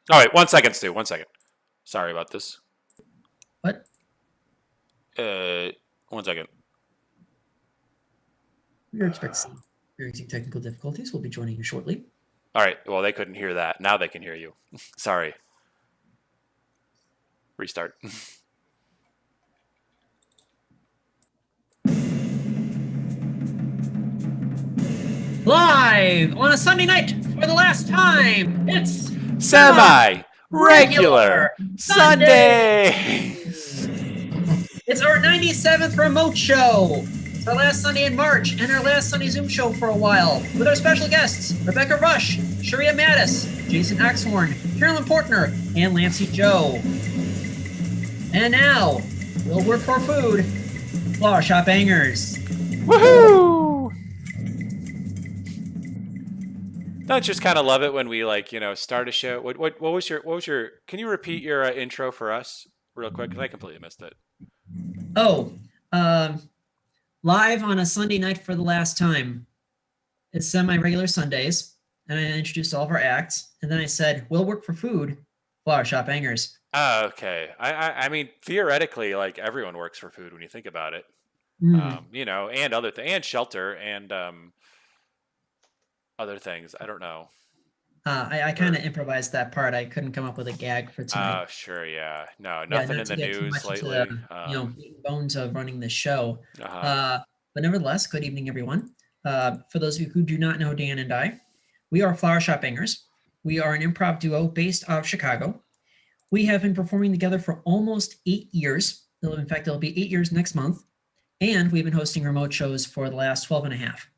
All right, 1 second, Stu. 1 second. Sorry about this. What? Uh, 1 second. You're experiencing technical difficulties. We'll be joining you shortly. All right. Well, they couldn't hear that. Now they can hear you. Sorry. Restart. Live on a Sunday night for the last time, it's Semi-regular Sundays. It's our 97th remote show. It's our last Sunday in March and our last Sunday Zoom show for a while with our special guests, Rebecca Rush, Sheria Mattis, Jason Axhorn, Carolyn Portner, and Lancey Joe. And now, we'll work for food. Flower Shop Bangers. Woohoo! Don't just kind of love it when we start a show. What was your? Can you repeat your intro for us real quick? Because I completely missed it. Oh, live on a Sunday night for the last time. It's semi-regular Sundays, and I introduced all of our acts, and then I said, we'll work for food, Flower Shop Bangers. Oh, okay. I mean, theoretically, like everyone works for food when you think about it. And and shelter and other things. I don't know. I kind of improvised that part. I couldn't come up with a gag for tonight. Oh, sure, yeah. No, nothing in the news lately. Bones of running the show. But nevertheless, good evening, everyone. For those of you who do not know Dan and I, we are Flower Shop Bangers. We are an improv duo based out of Chicago. We have been performing together for almost 8 years. In fact, it'll be 8 years next month. And we've been hosting remote shows for the last 12 and a half.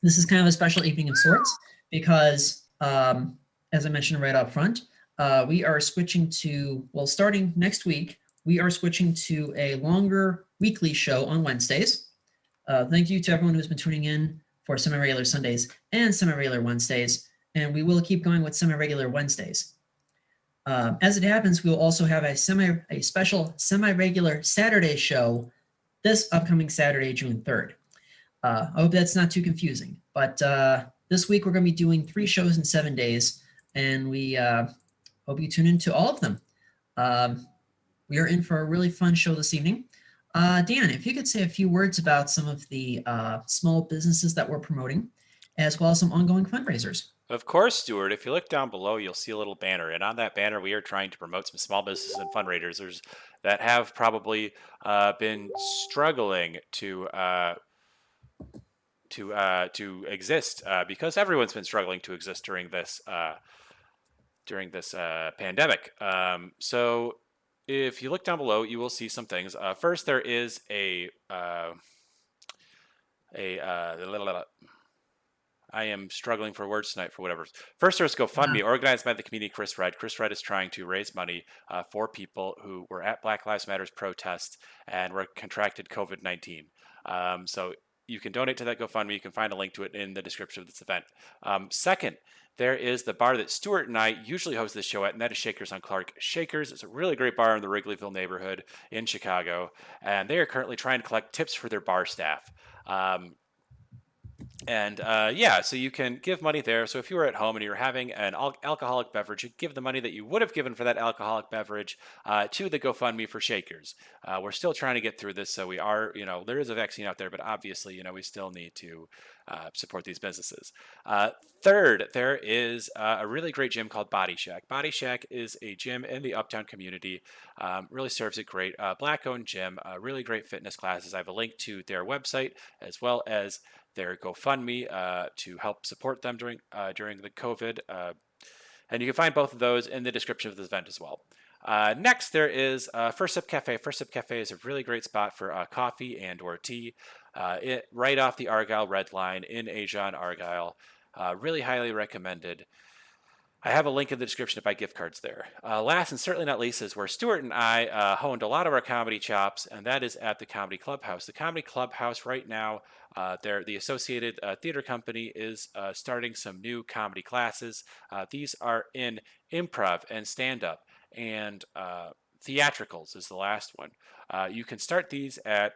This is kind of a special evening of sorts because, as I mentioned right up front, we are switching to, starting next week, we are switching to a longer weekly show on Wednesdays. Thank you to everyone who's been tuning in for semi-regular Sundays and semi-regular Wednesdays, and we will keep going with semi-regular Wednesdays. As it happens, we will also have a special semi-regular Saturday show this upcoming Saturday, June 3rd. I hope that's not too confusing, but this week we're going to be doing 3 shows in 7 days, and we hope you tune into all of them. We are in for a really fun show this evening. Dan, if you could say a few words about some of the small businesses that we're promoting, as well as some ongoing fundraisers. Of course, Stuart. If you look down below, you'll see a little banner. And on that banner, we are trying to promote some small businesses and fundraisers that have probably been struggling to exist because everyone's been struggling to exist during this pandemic. So if you look down below, you will see some things. First, there is I am struggling for words tonight for whatever. First, there's GoFundMe, organized by the comedian Chris Red. Chris Red is trying to raise money for people who were at Black Lives Matter's protest and were contracted COVID-19. So you can donate to that GoFundMe. You can find a link to it in the description of this event. Second, there is the bar that Stuart and I usually host this show at, and that is Shakers on Clark. Shakers is a really great bar in the Wrigleyville neighborhood in Chicago, and they are currently trying to collect tips for their bar staff. So you can give money there. So if you were at home and you're having an alcoholic beverage, you give the money that you would have given for that alcoholic beverage to the GoFundMe for Shakers. We're still trying to get through this. So we are, there is a vaccine out there, but obviously, we still need to support these businesses. Third, there is a really great gym called Bodi Shak. Bodi Shak is a gym in the Uptown community. Really serves a great Black-owned gym, really great fitness classes. I have a link to their website as well as their GoFundMe to help support them during the COVID. And you can find both of those in the description of this event as well. Next, there is First Sip Cafe. First Sip Cafe is a really great spot for coffee and or tea. Right off the Argyle Red Line in Asia and Argyle. Really highly recommended. I have a link in the description to buy gift cards there. Last and certainly not least is where Stuart and I honed a lot of our comedy chops, and that is at the Comedy Clubhouse. The Comedy Clubhouse right now, the Associated Theater Company is starting some new comedy classes. These are in improv and stand-up, and theatricals is the last one. You can start these at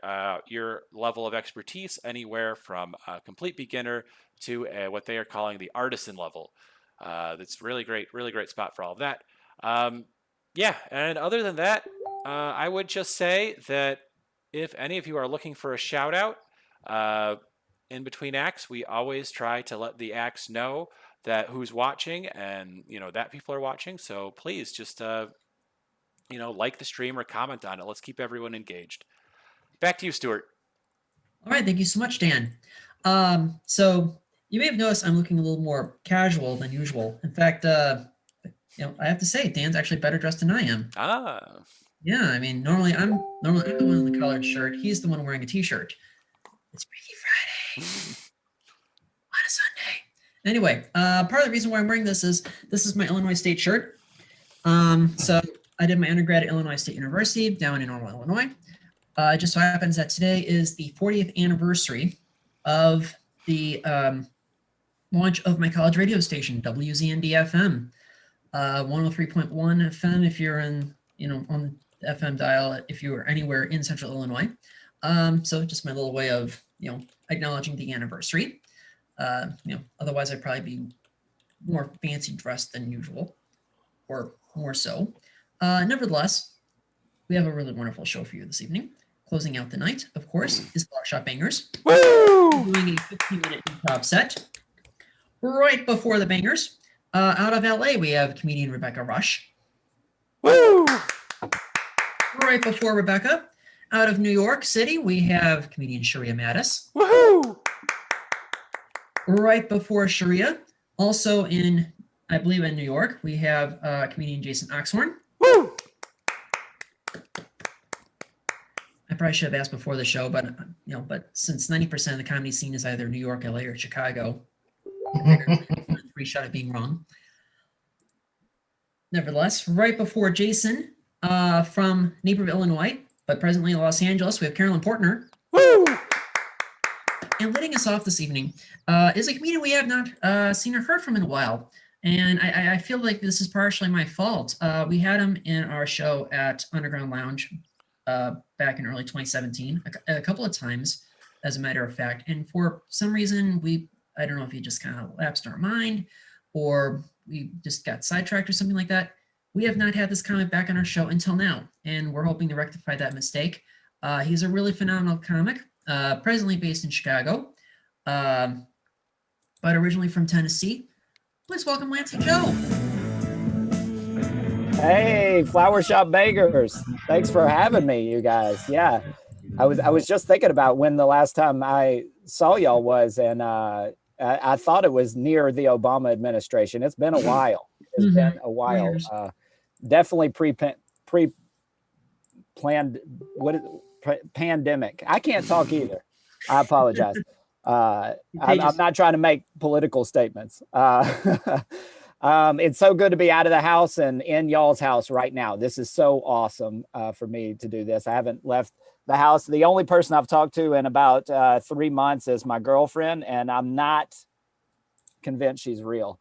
your level of expertise, anywhere from a complete beginner to what they are calling the artisan level. That's really great spot for all of that. Yeah, and other than that, I would just say that if any of you are looking for a shout out in between acts, we always try to let the acts know that who's watching and that people are watching. So please just like the stream or comment on it. Let's keep everyone engaged. Back to you, Stuart. All right, thank you so much, Dan. So you may have noticed I'm looking a little more casual than usual. In fact, I have to say, Dan's actually better dressed than I am. Ah. Yeah, I mean, normally I'm the one in the collared shirt. He's the one wearing a t-shirt. It's Freaky Friday on a Sunday. Anyway, part of the reason why I'm wearing this is my Illinois State shirt. So I did my undergrad at Illinois State University down in Normal, Illinois. It just so happens that today is the 40th anniversary of the launch of my college radio station, WZND-FM, 103.1 FM if you're on the FM dial, if you are anywhere in Central Illinois. So just my little way of, acknowledging the anniversary. Otherwise I'd probably be more fancy dressed than usual, or more so. Nevertheless, we have a really wonderful show for you this evening. Closing out the night, of course, is Barbershop Bangers. Woo! Doing a 15-minute improv set. Right before the Bangers, out of LA, we have comedian Rebecca Rush. Woo! Right before Rebecca, out of New York City, we have comedian Sheria Mattis. Woohoo! Right before Sheria, also I believe in New York, we have comedian Jason Oxhorn. Woo! I probably should have asked before the show, but since 90% of the comedy scene is either New York, LA, or Chicago, free shot at being wrong. Nevertheless, right before Jason, from Naperville, Illinois, but presently in Los Angeles, we have Carolyn Portner. Woo! And leading us off this evening is a comedian we have not seen or heard from in a while. And I feel like this is partially my fault. We had him in our show at Underground Lounge back in early 2017, a couple of times, as a matter of fact. And for some reason, I don't know if he just kind of lapsed our mind or we just got sidetracked or something like that. We have not had this comic back on our show until now, and we're hoping to rectify that mistake. He's a really phenomenal comic, presently based in Chicago, but originally from Tennessee. Please welcome Lancey Joe. Hey, Flower Shop Bangers. Thanks for having me, you guys. Yeah, I was just thinking about when the last time I saw y'all was, and I thought it was near the Obama administration. It's been a while. It's been a while. Definitely pre-planned. Pandemic. I can't talk either. I apologize. I'm not trying to make political statements. It's so good to be out of the house and in y'all's house right now. This is so awesome for me to do this. I haven't left the house. The only person I've talked to in about 3 months is my girlfriend, and I'm not convinced she's real.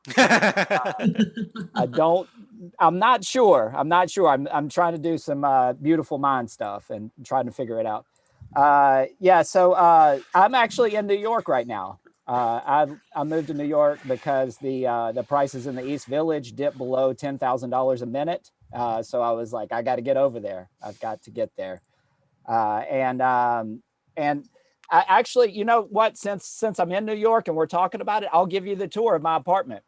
I'm not sure. I'm trying to do some beautiful mind stuff and trying to figure it out. So I'm actually in New York right now. I moved to New York because the prices in the East Village dipped below $10,000 a minute. So I was like, I got to get over there. I've got to get there. And I actually, you know what, since I'm in New York and we're talking about it, I'll give you the tour of my apartment.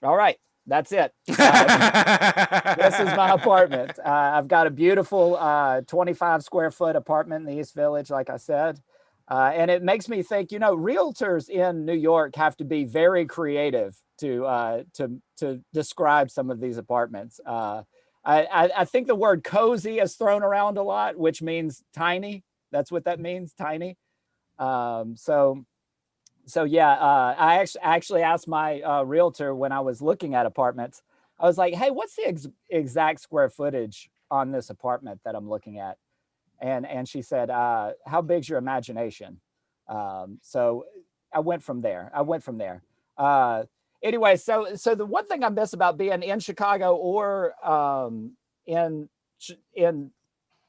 All right. That's it. This is my apartment. I've got a beautiful 25 square foot apartment in the East Village, like I said. And it makes me think, realtors in New York have to be very creative to describe some of these apartments. I think the word cozy is thrown around a lot, which means tiny. That's what that means, tiny. I actually asked my realtor when I was looking at apartments. I was like, hey, what's the exact square footage on this apartment that I'm looking at? And she said, how big's your imagination? So I went from there. Anyway, so the one thing I miss about being in Chicago or in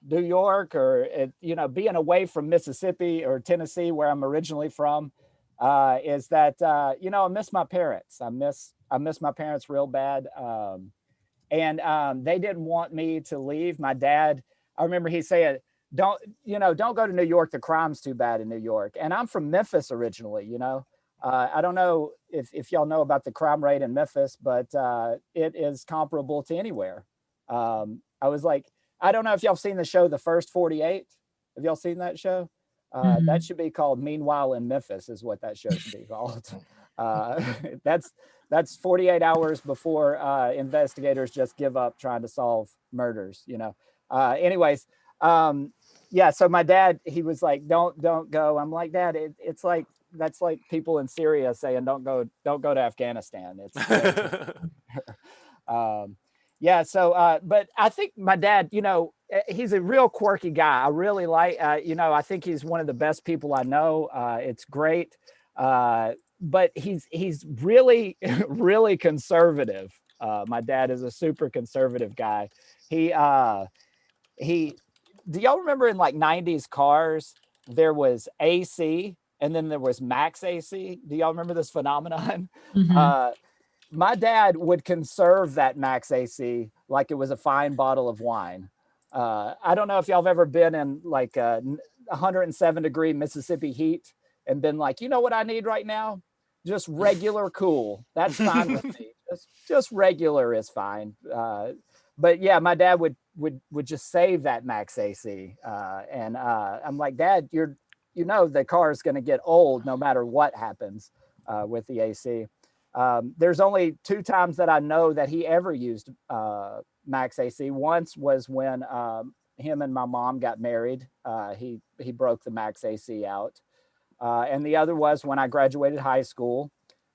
New York or, being away from Mississippi or Tennessee, where I'm originally from, is that I miss my parents. I miss my parents real bad. And they didn't want me to leave. My dad, I remember he said, don't go to New York. The crime's too bad in New York. And I'm from Memphis originally, I don't know if y'all know about the crime rate in Memphis, but it is comparable to anywhere. I was like, I don't know if y'all have seen the show, The First 48. Have y'all seen that show? That should be called Meanwhile in Memphis is what that show should be called. That's 48 hours before investigators just give up trying to solve murders, anyways. So my dad, he was like, don't go. I'm like, Dad, it's like, that's like people in Syria saying, don't go to Afghanistan. But I think my dad, he's a real quirky guy. I really like, I think he's one of the best people I know. It's great. But he's really, really conservative. My dad is a super conservative guy. Do y'all remember in like 90s cars, there was AC and then there was max AC? Do y'all remember this phenomenon? My dad would conserve that max AC like it was a fine bottle of wine. I don't know if y'all have ever been in like 107 degree Mississippi heat and been like, you know what I need right now? Just regular cool. That's fine with me. Just regular is fine. But yeah, my dad would just save that max AC. And I'm like, Dad, the car is going to get old no matter what happens with the AC. There's only 2 times that I know that he ever used max AC. Once was when him and my mom got married. He broke the max AC out. And the other was when I graduated high school.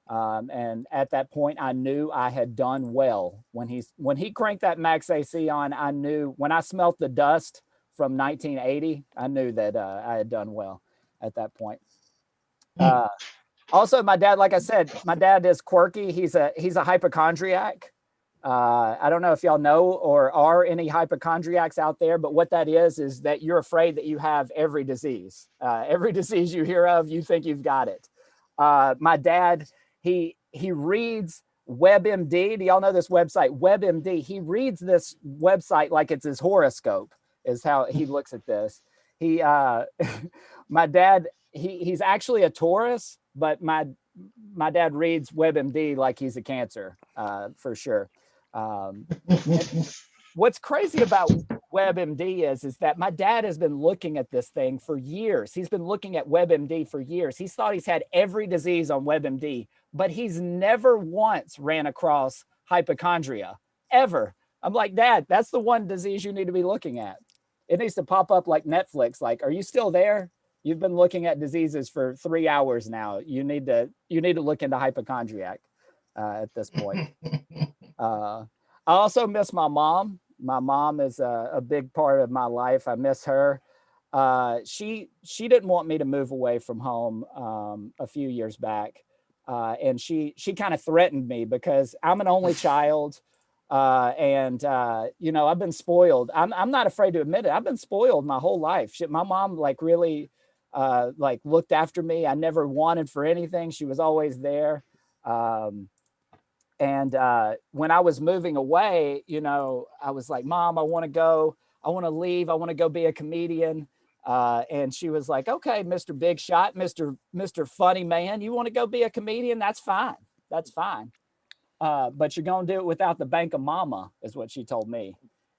And at that point, I knew I had done well. When he cranked that max AC on, I knew when I smelt the dust from 1980, I knew that I had done well at that point. Also, my dad, like I said, my dad is quirky. He's a hypochondriac. I don't know if y'all know or are any hypochondriacs out there, but what that is that you're afraid that you have every disease. Every disease you hear of, you think you've got it. My dad, he reads WebMD. Do y'all know this website, WebMD? He reads this website like it's his horoscope, is how he looks at this. My dad, he's actually a Taurus, but my dad reads WebMD like he's a Cancer, for sure. What's crazy about WebMD is that my dad has been looking at this thing for years. He's been looking at WebMD for years. He's thought he's had every disease on WebMD, but he's never once ran across hypochondria, ever. I'm like, Dad, that's the one disease you need to be looking at. It needs to pop up like Netflix. Like, are you still there? You've been looking at diseases for 3 hours now. You need to look into hypochondriac at this point. I also miss my mom. My mom is a big part of my life. I miss her. She didn't want me to move away from home a few years back. And she kind of threatened me because I'm an only child. And I've been spoiled. I'm not afraid to admit it. I've been spoiled my whole life. My mom really looked after me. I never wanted for anything. She was always there. And when I was moving away, I was like, Mom, I want to leave. I want to go be a comedian. And she was like, okay, Mr. Big Shot, Mr. Funny Man, you want to go be a comedian? That's fine. That's fine. But you're going to do it without the bank of mama, is what she told me.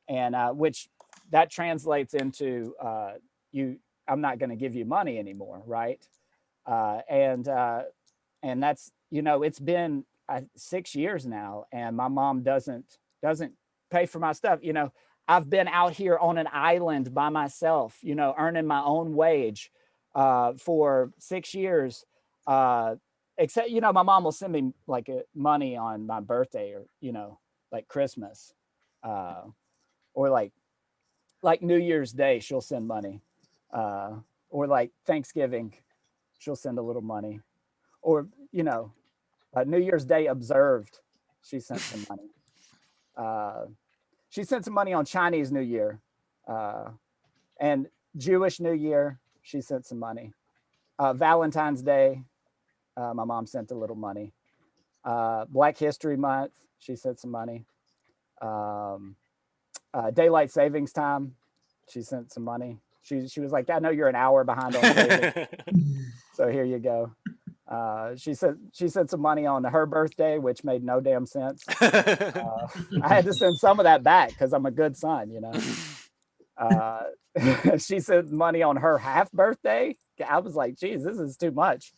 And which that translates into I'm not going to give you money anymore. Right. And that's, it's been 6 years now, and my mom doesn't pay for my stuff. I've been out here on an island by myself, earning my own wage for 6 years. Except, my mom will send me like money on my birthday or, like Christmas, or like New Year's Day, she'll send money, or like Thanksgiving, she'll send a little money, or, New Year's Day observed, she sent some money. She sent some money on Chinese New Year, and Jewish New Year, she sent some money. Valentine's Day, My mom sent a little money. Black History Month, she sent some money. Daylight savings time, she sent some money. She was like, I know you're an hour behind on savings, so here you go. She sent some money on her birthday, which made no damn sense. I had to send some of that back because I'm a good son, you know. She sent money on her half birthday. I was like, geez, this is too much.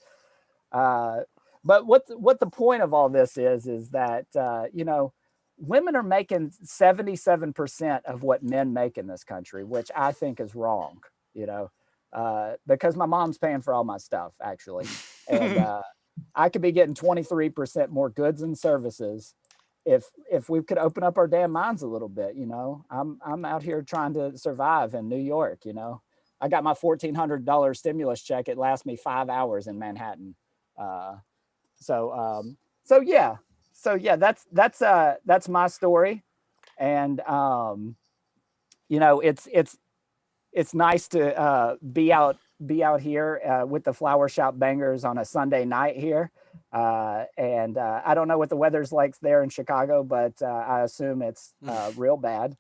But what the point of all this is that, you know, women are making 77% of what men make in this country, which I think is wrong, you know, because my mom's paying for all my stuff, actually. And I could be getting 23% more goods and services if we could open up our damn minds a little bit, you know. I'm out here trying to survive in New York, you know. I got my $1,400 stimulus check. It lasts me 5 hours in Manhattan. So yeah, that's my story. And you know, it's nice to be out here with the Flower Shop Bangers on a Sunday night here. And I don't know what the weather's like there in Chicago, but I assume it's real bad.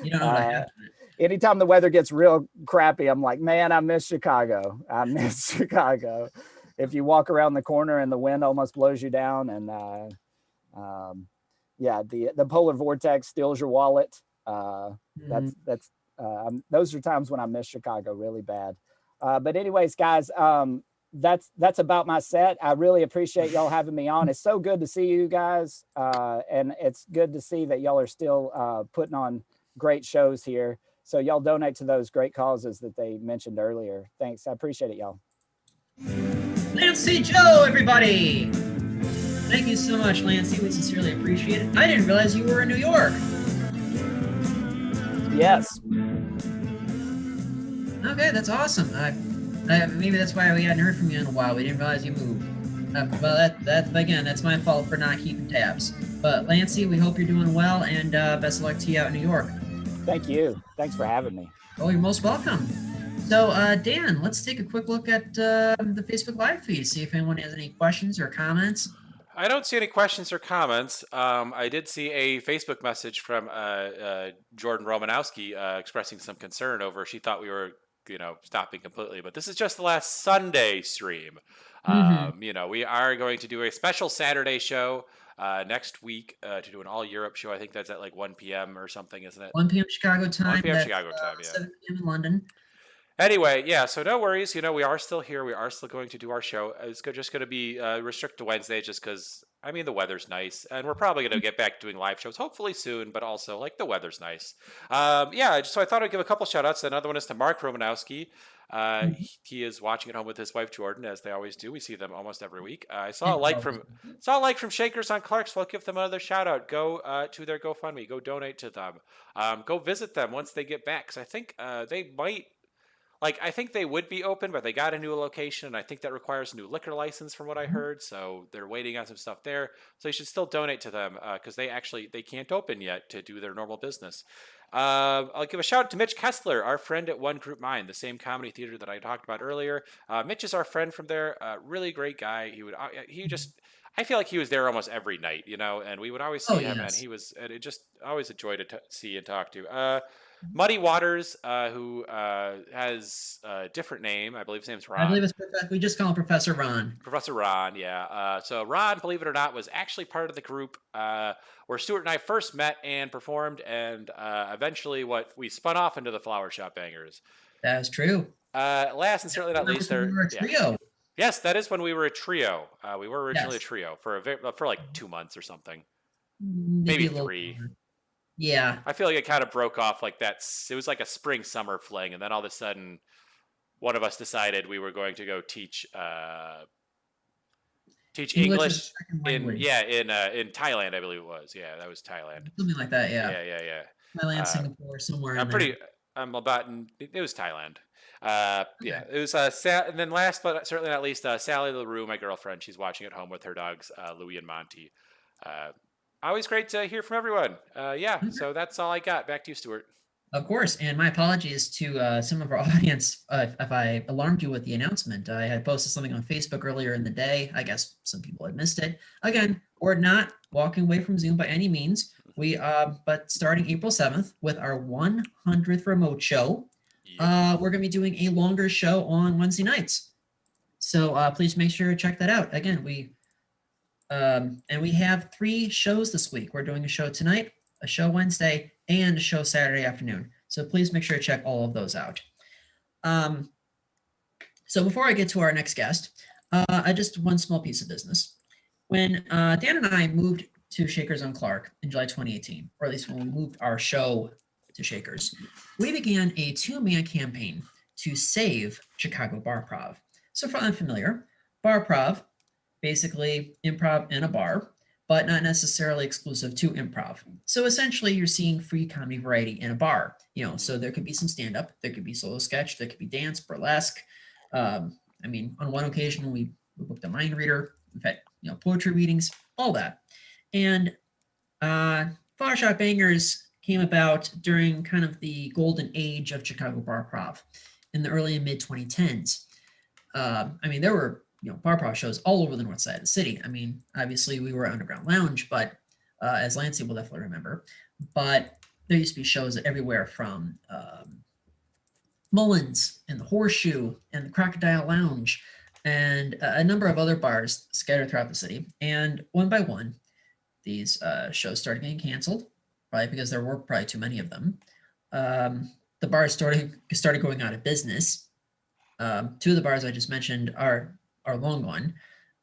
You don't know what happened. Anytime the weather gets real crappy, I'm like, man, I miss Chicago. I miss Chicago. If you walk around the corner and the wind almost blows you down, and yeah, the polar vortex steals your wallet. Those are times when I miss Chicago really bad. But anyways, guys, that's about my set. I really appreciate y'all having me on. It's so good to see you guys, and it's good to see that y'all are still putting on great shows here. So y'all donate to those great causes that they mentioned earlier. Thanks. I appreciate it, y'all. Lancey Joe, everybody. Thank you so much, Lancey. We sincerely appreciate it. I didn't realize you were in New York. Yes. Okay, that's awesome. Maybe that's why we hadn't heard from you in a while. We didn't realize you moved. Well, that's my fault for not keeping tabs. But Lancey, we hope you're doing well, and best of luck to you out in New York. Thank you. Thanks for having me. Oh, you're most welcome. So, Dan, let's take a quick look at the Facebook Live feed, see if anyone has any questions or comments. I don't see any questions or comments. I did see a Facebook message from Jordan Romanowski expressing some concern over. She thought we were, you know, stopping completely, but this is just the last Sunday stream. You know, we are going to do a special Saturday show next week to do an all Europe show. I think that's at like 1 p.m. or something, isn't it? 1 p.m. Chicago time. 1 p.m. Chicago time, yeah. 7 p.m. in London. Anyway, yeah, so no worries. You know, we are still here. We are still going to do our show. It's just going to be restrict to Wednesday just because, I mean, the weather's nice. And we're probably going to get back to doing live shows, hopefully soon, but also, like, the weather's nice. Yeah, so I thought I'd give a couple shout-outs. Another one is to Mark Romanowski. He is watching at home with his wife, Jordan, as they always do. We see them almost every week. I saw a like from Shakers on Clarksville. I'll give them another shout-out. Go to their GoFundMe. Go donate to them. Go visit them once they get back, because I think they might... Like, I think they would be open, but they got a new location, and I think that requires a new liquor license from what I heard, so they're waiting on some stuff there. So you should still donate to them, because they can't open yet to do their normal business. I'll give a shout out to Mitch Kessler, our friend at One Group Mind, the same comedy theater that I talked about earlier. Mitch is our friend from there, really great guy. I feel like he was there almost every night, you know, and we would always see him, and it just always a joy to see and talk to. Muddy Waters, who has a different name. I believe his name's Ron. I believe we just call him Professor Ron. Professor Ron, yeah. So Ron, believe it or not, was actually part of the group where Stuart and I first met and performed, and eventually we spun off into the Flower Shop Bangers. That is true. Last and certainly not least, we were a trio. Yes, that is when we were a trio. We were originally a trio for like 2 months or something, maybe 3. Yeah. I feel like it kind of broke off like that. It was like a spring-summer fling, and then all of a sudden, one of us decided we were going to go teach English in Thailand, I believe it was. Yeah, that was Thailand. Something like that, yeah. Yeah. Thailand, Singapore, somewhere. It was Thailand. Yeah, it was and then last but certainly not least, Sally LaRue, my girlfriend. She's watching at home with her dogs, Louie and Monty. Always great to hear from everyone. So that's all I got. Back to you, Stuart. Of course, and my apologies to some of our audience if I alarmed you with the announcement. I had posted something on Facebook earlier in the day. I guess some people had missed it. Again, we're not walking away from Zoom by any means. But starting April 7th with our 100th remote show, we're going to be doing a longer show on Wednesday nights. So please make sure to check that out. Again, we have 3 shows this week. We're doing a show tonight, a show Wednesday, and a show Saturday afternoon. So please make sure to check all of those out. So before I get to our next guest, just one small piece of business. When Dan and I moved to Shakers on Clark in July 2018, or at least when we moved our show to Shakers, we began a 2-man campaign to save Chicago barprov. So for unfamiliar, barprov, basically improv in a bar, but not necessarily exclusive to improv. So essentially you're seeing free comedy variety in a bar, so there could be some stand-up, there could be solo sketch, there could be dance, burlesque. On one occasion we booked a mind reader, we've had, poetry readings, all that. And Flower Shop Bangers came about during kind of the golden age of Chicago barprov in the early and mid 2010s. There were barprov shows all over the north side of the city. Obviously we were Underground Lounge, but as Lancey will definitely remember, but there used to be shows everywhere from Mullins and the Horseshoe and the Crocodile Lounge and a number of other bars scattered throughout the city. And one by one, these shows started getting canceled, probably because there were probably too many of them. The bars started going out of business. 2 of the bars I just mentioned are long gone.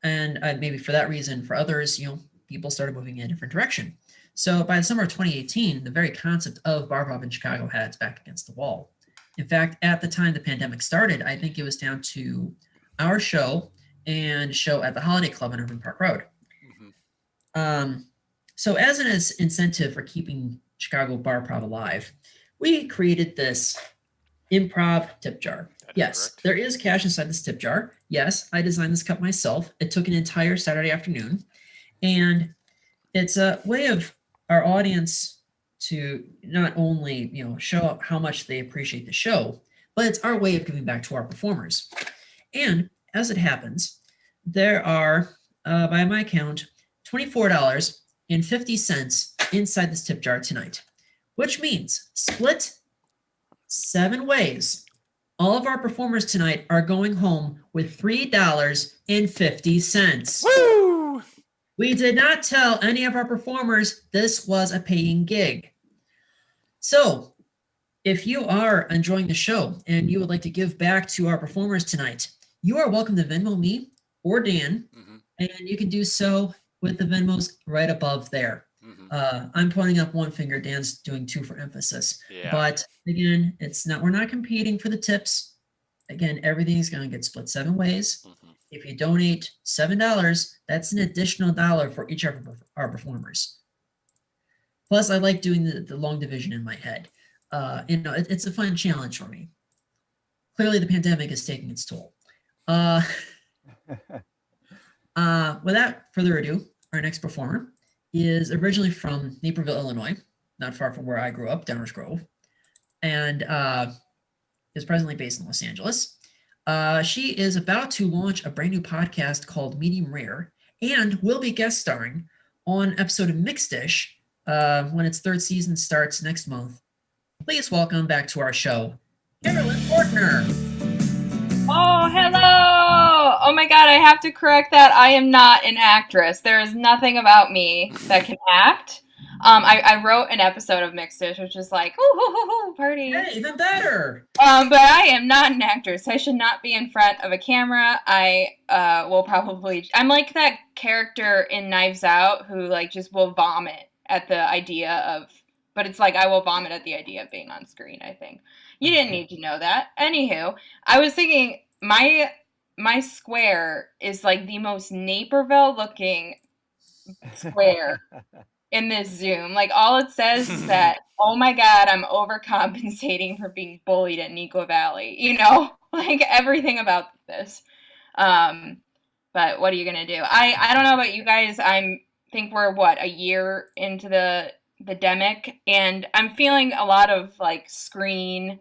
And maybe for that reason, for others, people started moving in a different direction. So by the summer of 2018, the very concept of barprov in Chicago had its back against the wall. In fact, at the time the pandemic started, I think it was down to our show and show at the Holiday Club on Irving Park Road. Mm-hmm. So as an incentive for keeping Chicago barprov alive, we created this improv tip jar. Yes, correct. There is cash inside this tip jar. Yes, I designed this cup myself. It took an entire Saturday afternoon. And it's a way of our audience to not only, show how much they appreciate the show, but it's our way of giving back to our performers. And as it happens, there are, by my count, $24.50 inside this tip jar tonight, which means split 7 ways. All of our performers tonight are going home with $3.50. Woo! We did not tell any of our performers this was a paying gig. So if you are enjoying the show and you would like to give back to our performers tonight, you are welcome to Venmo me or Dan, and you can do so with the Venmos right above there. I'm pointing up 1 finger, Dan's doing 2 for emphasis. Yeah. But again, we're not competing for the tips. Again, everything's going to get split 7 ways. If you donate $7, that's an additional $1 for each of our performers. Plus, I like doing the long division in my head. It's a fun challenge for me. Clearly, the pandemic is taking its toll. Without further ado, our next performer is originally from Naperville, Illinois, not far from where I grew up, Downers Grove, and is presently based in Los Angeles. She is about to launch a brand new podcast called Medium Rare and will be guest starring on an episode of Mixed Dish when its 3rd season starts next month. Please welcome back to our show, Carolyn Portner. Oh, hello! Oh my God, I have to correct that. I am not an actress. There is nothing about me that can act. I wrote an episode of Mixed Dish, which is like, ooh, party. Hey, even better. But I am not an actress. I should not be in front of a camera. I will probably, I'm like that character in Knives Out who just will vomit at the idea of, but it's like I will vomit at the idea of being on screen, I think. You didn't need to know that. Anywho, I was thinking my square is the most Naperville looking square in this Zoom. All it says is that, oh my God, I'm overcompensating for being bullied at Nico Valley. Everything about this. But what are you going to do? I don't know about you guys. I think we're a year into the the demic, and I'm feeling a lot of like screen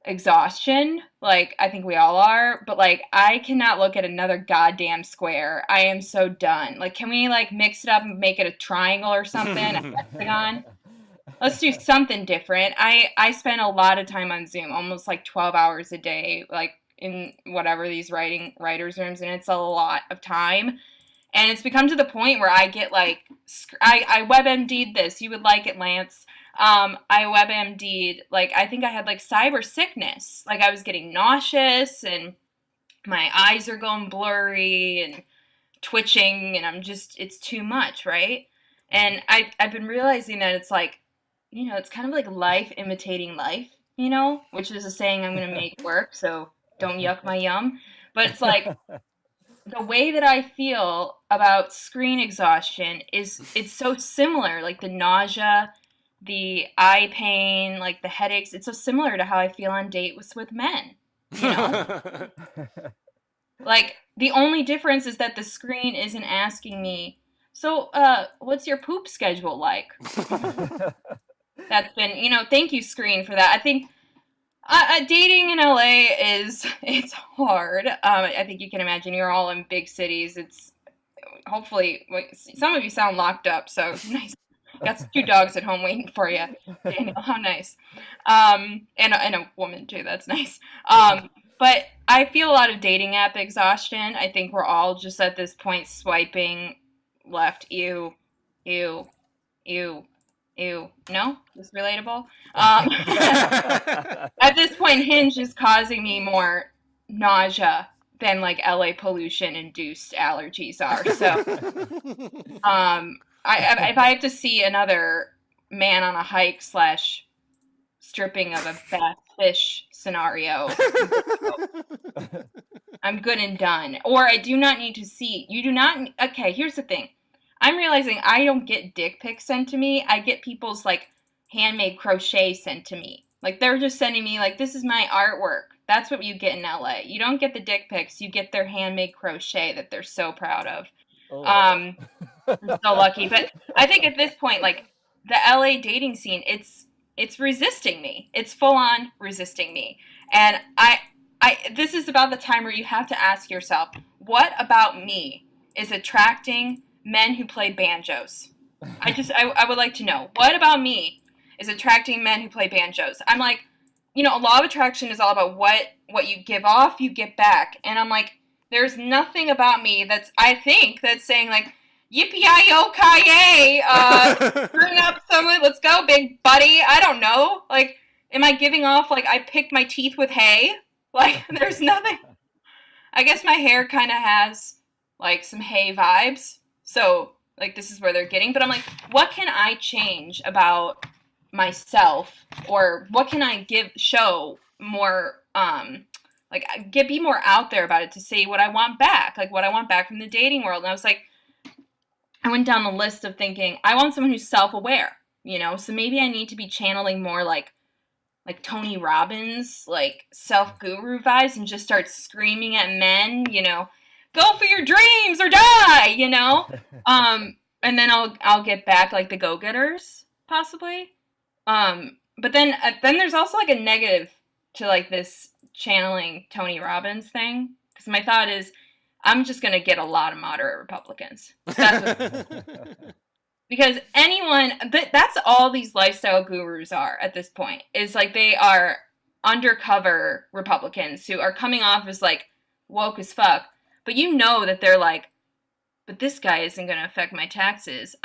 exhaustion. Like, I think we all are, but like, I cannot look at another goddamn square. I am so done. Like, can we like mix it up and make it a triangle or something? A hexagon? Let's do something different. I spend a lot of time on Zoom, almost like 12 hours a day, like in whatever these writers' rooms, and it's a lot of time. And it's become to the point where I get like, I WebMD'd this. You would like it, Lance. I WebMD'd, like, I think I had like cyber sickness. Like, I was getting nauseous and my eyes are going blurry and twitching, and it's too much, right? And I've been realizing that it's like, you know, it's kind of like life imitating life, you know, which is a saying I'm going to make work, so don't yuck my yum. But it's like, the way that I feel about screen exhaustion it's so similar, like the nausea, the eye pain, like the headaches. It's so similar to how I feel on dates with men, you know? Like, the only difference is that the screen isn't asking me, so, what's your poop schedule like? That's been, you know, thank you, screen, for that. I think dating in LA it's hard. I think you can imagine, you're all in big cities. It's hopefully, some of you sound locked up, so nice. Got 2 dogs at home waiting for you, Daniel. How nice. And a woman too. That's nice. But I feel a lot of dating app exhaustion. I think we're all just at this point swiping left. Ew. No? Is this relatable? At this point, Hinge is causing me more nausea than like LA pollution induced allergies are. So, if I have to see another man on a hike / stripping of a bass fish scenario, I'm good and done. Or I do not need to see. You do not. Okay, here's the thing. I'm realizing I don't get dick pics sent to me. I get people's like handmade crochet sent to me. Like, they're just sending me like, this is my artwork. That's what you get in LA. You don't get the dick pics. You get their handmade crochet that they're so proud of. Oh. I'm so lucky. But I think at this point, like, the LA dating scene, it's resisting me. It's full on resisting me. And this is about the time where you have to ask yourself, what about me is attracting men who play banjos? I would like to know, what about me is attracting men who play banjos? I'm like, you know, a law of attraction is all about what you give off, you get back. And I'm like, there's nothing about me that's saying like, yippee-yi-yo-ki-yay, bring up someone, let's go, big buddy. I don't know. Like, am I giving off like I picked my teeth with hay? Like, there's nothing. I guess my hair kind of has like some hay vibes. So, like, this is where they're getting. But I'm like, what can I change about myself? Or what can I show more, be more out there about it to say what I want back. Like, what I want back from the dating world. And I was like, I went down the list of thinking, I want someone who's self-aware, you know? So maybe I need to be channeling more like Tony Robbins, like self-guru vibes, and just start screaming at men, you know, go for your dreams or die, you know? And then I'll get back like the go-getters, possibly. But then there's also like a negative to like this channeling Tony Robbins thing. Because my thought is, I'm just going to get a lot of moderate Republicans. Because that's all these lifestyle gurus are at this point. Is like they are undercover Republicans who are coming off as like woke as fuck. But you know that they're like, but this guy isn't going to affect my taxes.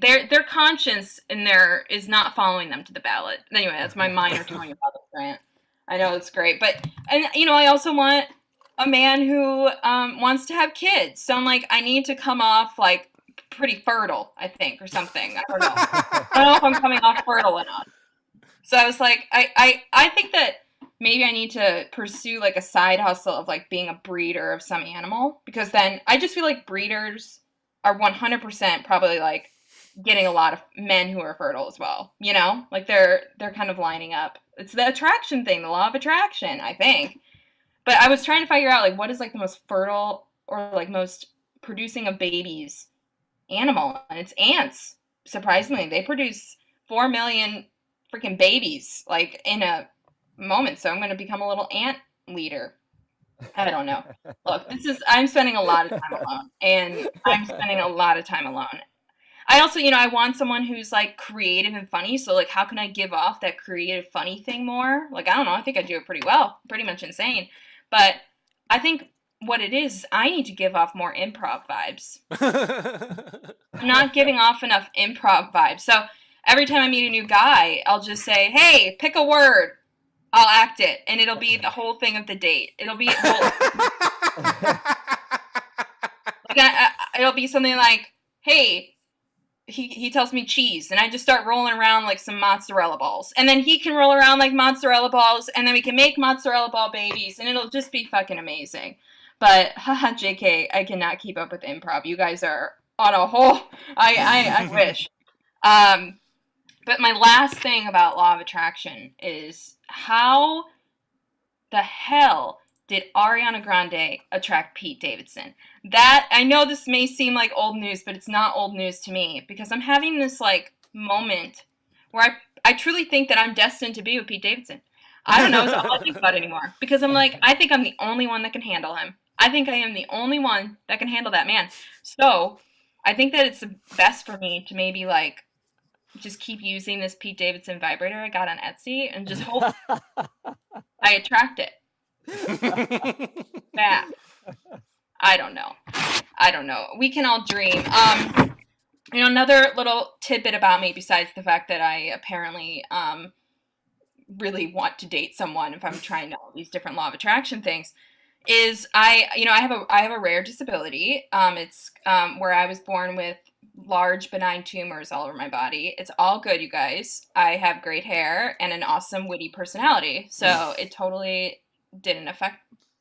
Their conscience is not following them to the ballot. Anyway, that's my minor Tony Robbins rant. I know it's great. And you know, I also want a man who wants to have kids. So I'm like, I need to come off like pretty fertile, I think, or something. I don't know. I don't know if I'm coming off fertile or not. So I was like, I think that maybe I need to pursue like a side hustle of like being a breeder of some animal, because then I just feel like breeders are 100% probably like getting a lot of men who are fertile as well. You know, like they're kind of lining up. It's the attraction thing, the law of attraction, I think. But I was trying to figure out, like, what is, like, the most fertile or, like, most producing of babies animal? And it's ants. surprisingly, they produce 4 million freaking babies like in a moment. So I'm going to become a little ant leader. I don't know. Look, I'm spending a lot of time alone, and I'm spending a lot of time alone. I also, I want someone who's like creative and funny. So like, how can I give off that creative, funny thing more? Like, I don't know. I think I do it pretty well. Pretty much insane. But I think what it is I need to give off more improv vibes. I'm not giving off enough improv vibes. So every time I meet a new guy, I'll just say, hey, pick a word. I'll act it. And it'll be the whole thing of the date. It'll be it'll be something like, hey, he tells me cheese, and I just start rolling around like some mozzarella balls. And then he can roll around like mozzarella balls, and then we can make mozzarella ball babies, and it'll just be fucking amazing. But, haha, JK, I cannot keep up with improv. You guys are on a whole, I wish. But my last thing about law of attraction is how the hell did Ariana Grande attract Pete Davidson? That, I know this may seem like old news, but it's not old news to me, because I'm having this like moment where I truly think that I'm destined to be with Pete Davidson. I don't know, it's all I think about anymore, because I'm like, I think I'm the only one that can handle him. I think I am the only one that can handle that man. So I think that it's the best for me to maybe like just keep using this Pete Davidson vibrator I got on Etsy and just hope I attract it. That. I don't know. We can all dream. Another little tidbit about me, besides the fact that I apparently really want to date someone if I'm trying all these different law of attraction things, is I have a rare disability. It's where I was born with large benign tumors all over my body. It's all good, you guys. I have great hair and an awesome witty personality, so it totally didn't affect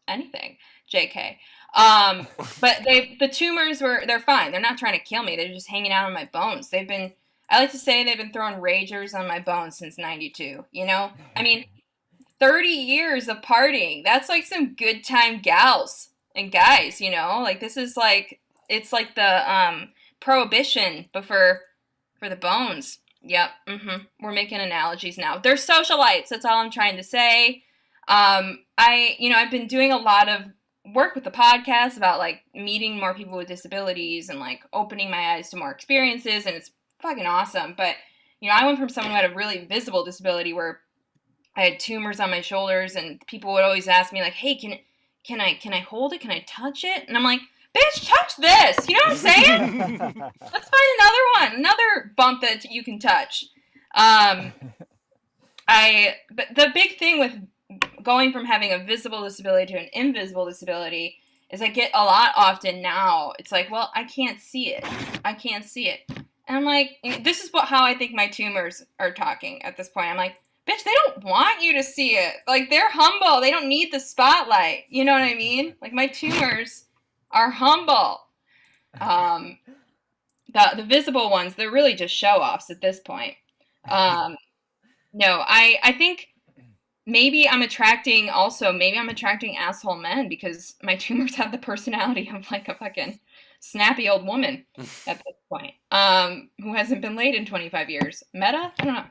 anything. JK. But the tumors they're fine. They're not trying to kill me. They're just hanging out on my bones. I like to say they've been throwing ragers on my bones since 92, I mean, 30 years of partying. That's like some good time gals and guys, like this is like, it's like the, prohibition, but for the bones. Yep. We're making analogies now. They're socialites. That's all I'm trying to say. I've been doing a lot of work with the podcast about like meeting more people with disabilities and like opening my eyes to more experiences, and it's fucking awesome. But I went from someone who had a really visible disability where I had tumors on my shoulders, and people would always ask me like, hey, can I hold it? Can I touch it? And I'm like, bitch, touch this. You know what I'm saying? Let's find another bump that you can touch. But the big thing with going from having a visible disability to an invisible disability is I get a lot often now. It's like, well, I can't see it. And I'm like, this is how I think my tumors are talking at this point. I'm like, bitch, they don't want you to see it. Like, they're humble. They don't need the spotlight. You know what I mean? Like, my tumors are humble. The visible ones, they're really just show-offs at this point. No, I think maybe I'm attracting asshole men because my tumors have the personality of like a fucking snappy old woman at this point, who hasn't been laid in 25 years. Meta? I don't know.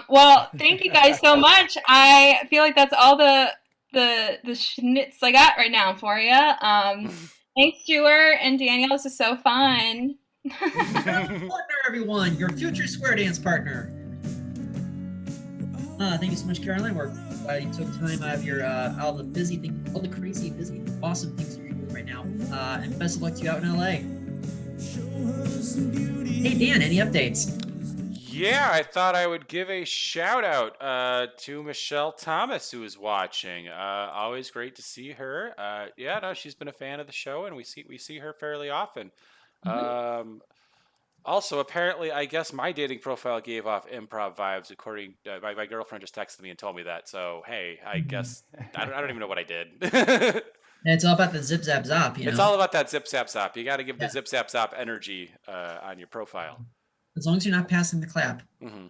Well, thank you guys so much. I feel like that's all the schnitz I got right now for you. Thanks, Stuart and Daniel. This is so fun. Partner, everyone, your future square dance partner. Thank you so much, Carolyn. We're glad you took time out of your all the crazy, busy, awesome things that you're doing right now. And best of luck to you out in LA. Hey, Dan, any updates? Yeah, I thought I would give a shout out to Michelle Thomas, who is watching. Always great to see her. She's been a fan of the show, and we see her fairly often. Mm-hmm. Also, apparently, I guess my dating profile gave off improv vibes. According, my girlfriend just texted me and told me that. So, hey, I guess I don't even know what I did. It's all about the zip zap zop. It's all about that zip zap zop. You got to give the zip zap zop energy on your profile. As long as you're not passing the clap. Mm-hmm.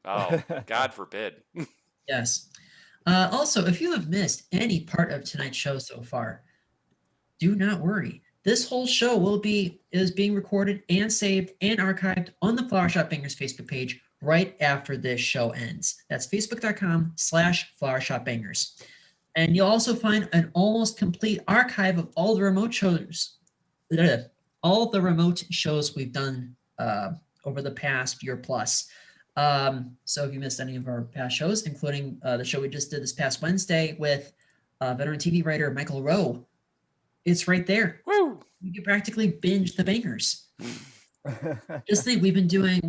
Oh, God forbid. Yes. Also, if you have missed any part of tonight's show so far, do not worry. this whole show is being recorded and saved and archived on the Flower Shop Bangers Facebook page right after this show ends. That's facebook.com/Flower Shop Bangers. And you'll also find an almost complete archive of all the remote shows we've done over the past year plus. So if you missed any of our past shows, including the show we just did this past Wednesday with veteran TV writer Michael Rowe, it's right there. Woo! You can practically binge the bangers. Just think, we've been doing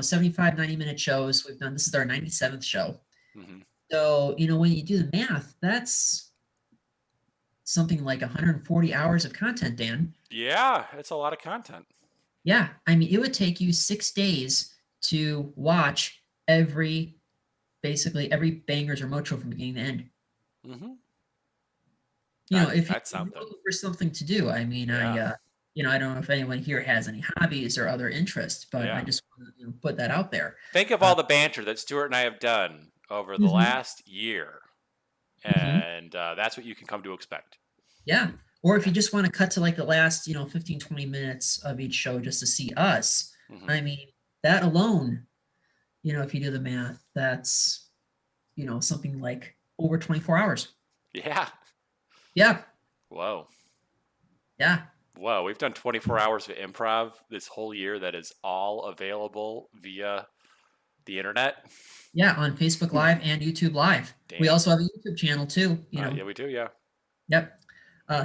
75, 90-minute shows. This is our 97th show. Mm-hmm. So, when you do the math, that's something like 140 hours of content, Dan. Yeah, it's a lot of content. Yeah. I mean, it would take you 6 days to watch basically every Bangers remote show from beginning to end. Mm-hmm. If that's you're something. looking for something to do, I mean, Yeah. I don't know if anyone here has any hobbies or other interests, but Yeah. I just want to put that out there. Think of all the banter that Stuart and I have done over the last year, and that's what you can come to expect. Yeah. Or if you just want to cut to like the last, 15, 20 minutes of each show just to see us, I mean, that alone, if you do the math, that's, something like over 24 hours. Yeah. Yeah. Whoa. Yeah. Whoa. We've done 24 hours of improv this whole year that is all available via the internet. Yeah. On Facebook Live and YouTube Live. Damn. We also have a YouTube channel too. Yeah, we do. Yeah. Yep.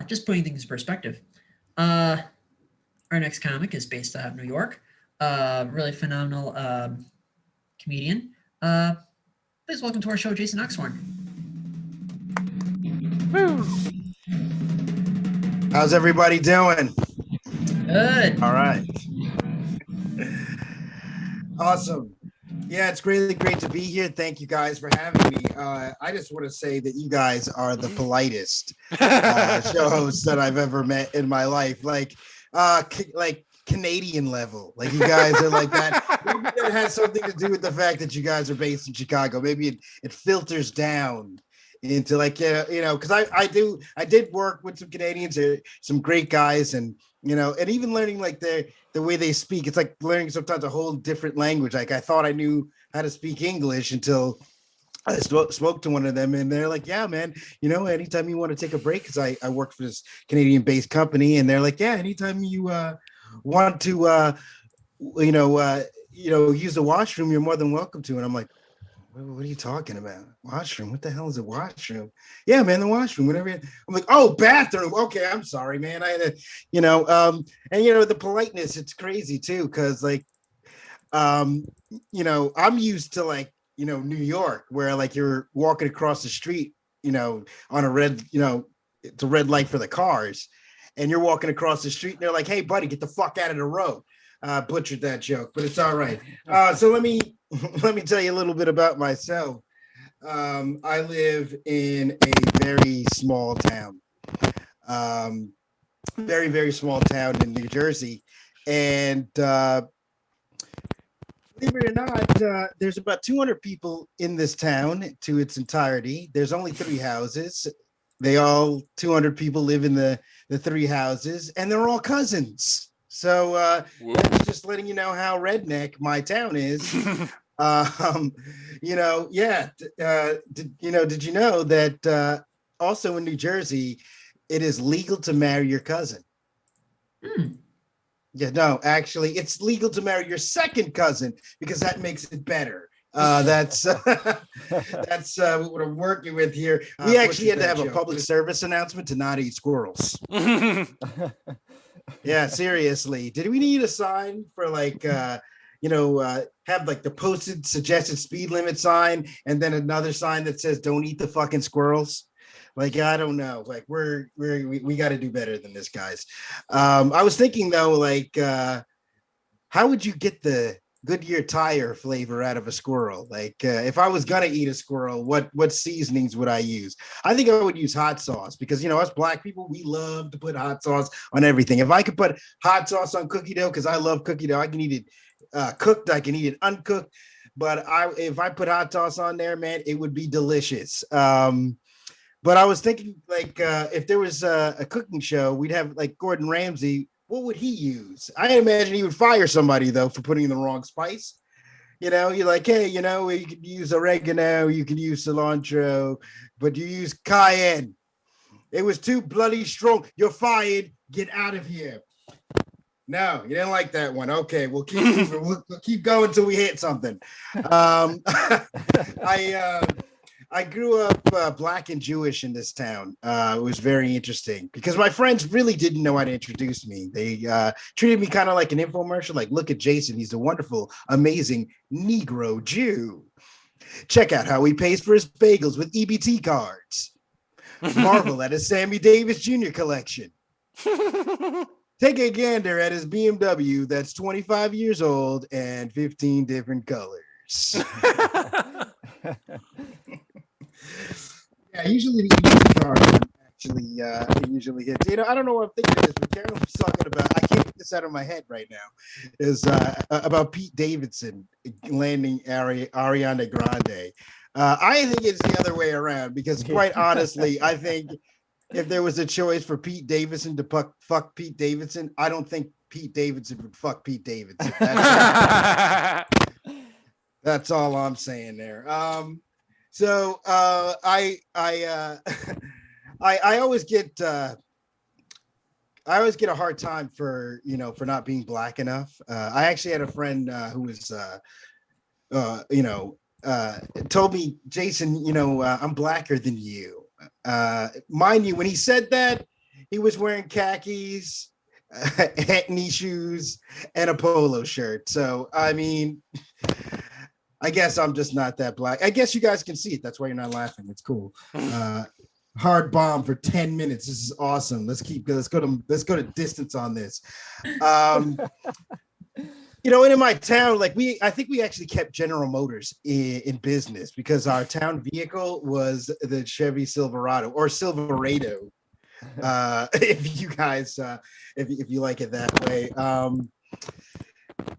Just putting things in perspective. Our next comic is based out of New York. Really phenomenal comedian. Please welcome to our show, Jason Oxhorn. Woo. How's everybody doing? Good. All right. Awesome. Yeah, it's really great to be here. Thank you guys for having me. I just want to say that you guys are the politest show hosts that I've ever met in my life. Like Canadian level. Like you guys are like that. Maybe it has something to do with the fact that you guys are based in Chicago. Maybe it filters down into because I did work with some Canadians, some great guys, and and even learning like the way they speak. It's like learning sometimes a whole different language. Like I thought I knew how to speak English until I spoke to one of them, and they're like, yeah, man, anytime you want to take a break, because I worked for this Canadian based company, and they're like, yeah, anytime you want to use the washroom, you're more than welcome to. And I'm like, what are you talking about? Washroom? What the hell is a washroom? Yeah, man, the washroom, whatever. I'm like, oh, bathroom. Okay, I'm sorry, man. I had to, the politeness, it's crazy too, because I'm used to New York, where like you're walking across the street, on a red, it's a red light for the cars, and you're walking across the street, and they're like, hey, buddy, get the fuck out of the road. Butchered that joke, but it's all right. So let me tell you a little bit about myself. I live in a very small town, very, very small town in New Jersey. And believe it or not, there's about 200 people in this town to its entirety. There's only 3 houses. 200 people live in the 3 houses, and they're all cousins. So just letting you know how redneck my town is. Did you know that also in New Jersey, it is legal to marry your cousin? Yeah, no, actually, it's legal to marry your second cousin, because that makes it better. That's what I'm working with here. We actually had to have a public service announcement to not eat squirrels. Yeah, seriously. Did we need a sign for have like the posted suggested speed limit sign, and then another sign that says don't eat the fucking squirrels? Like, I don't know. Like we got to do better than this, guys. I was thinking though, how would you get the Goodyear tire flavor out of a squirrel? Like if I was gonna eat a squirrel, what seasonings would I use? I think I would use hot sauce, because us black people, we love to put hot sauce on everything. If I could put hot sauce on cookie dough, because I love cookie dough, I can eat it cooked, I can eat it uncooked, but if I put hot sauce on there, man, it would be delicious. But I was thinking, like, if there was a cooking show, we'd have like Gordon Ramsay. What would he use? I imagine he would fire somebody though for putting in the wrong spice. You know, you're like, hey, you know, you could use oregano, you could use cilantro, but you use cayenne. It was too bloody strong. You're fired. Get out of here. No, you didn't like that one. Okay, we'll keep moving. We'll keep going until we hit something. I grew up Black and Jewish in this town. It was very interesting because my friends really didn't know how to introduce me. They treated me kind of like an infomercial. Like, look at Jason. He's a wonderful, amazing Negro Jew. Check out how he pays for his bagels with EBT cards. Marvel at his Sammy Davis Jr. collection. Take a gander at his BMW that's 25 years old and 15 different colors. Yeah, usually the EBT card actually usually hits. You know, I don't know what I'm thinking of this, but Carolyn was talking about, I can't get this out of my head right now, is about Pete Davidson landing Ariana Grande. I think it's the other way around because, quite honestly, I think if there was a choice for Pete Davidson to fuck Pete Davidson, I don't think Pete Davidson would fuck Pete Davidson. That's all I'm saying there. So I always get a hard time for not being Black enough. I actually had a friend who was told me, Jason, I'm blacker than you. Mind you, when he said that, he was wearing khakis, knee shoes, and a polo shirt. So, I mean, I guess I'm just not that Black. I guess you guys can see it. That's why you're not laughing. It's cool. Hard bomb for 10 minutes. This is awesome. Let's go to distance on this. And in my town, I think we actually kept General Motors in business because our town vehicle was the Chevy Silverado or Silverado. If you guys, if you like it that way.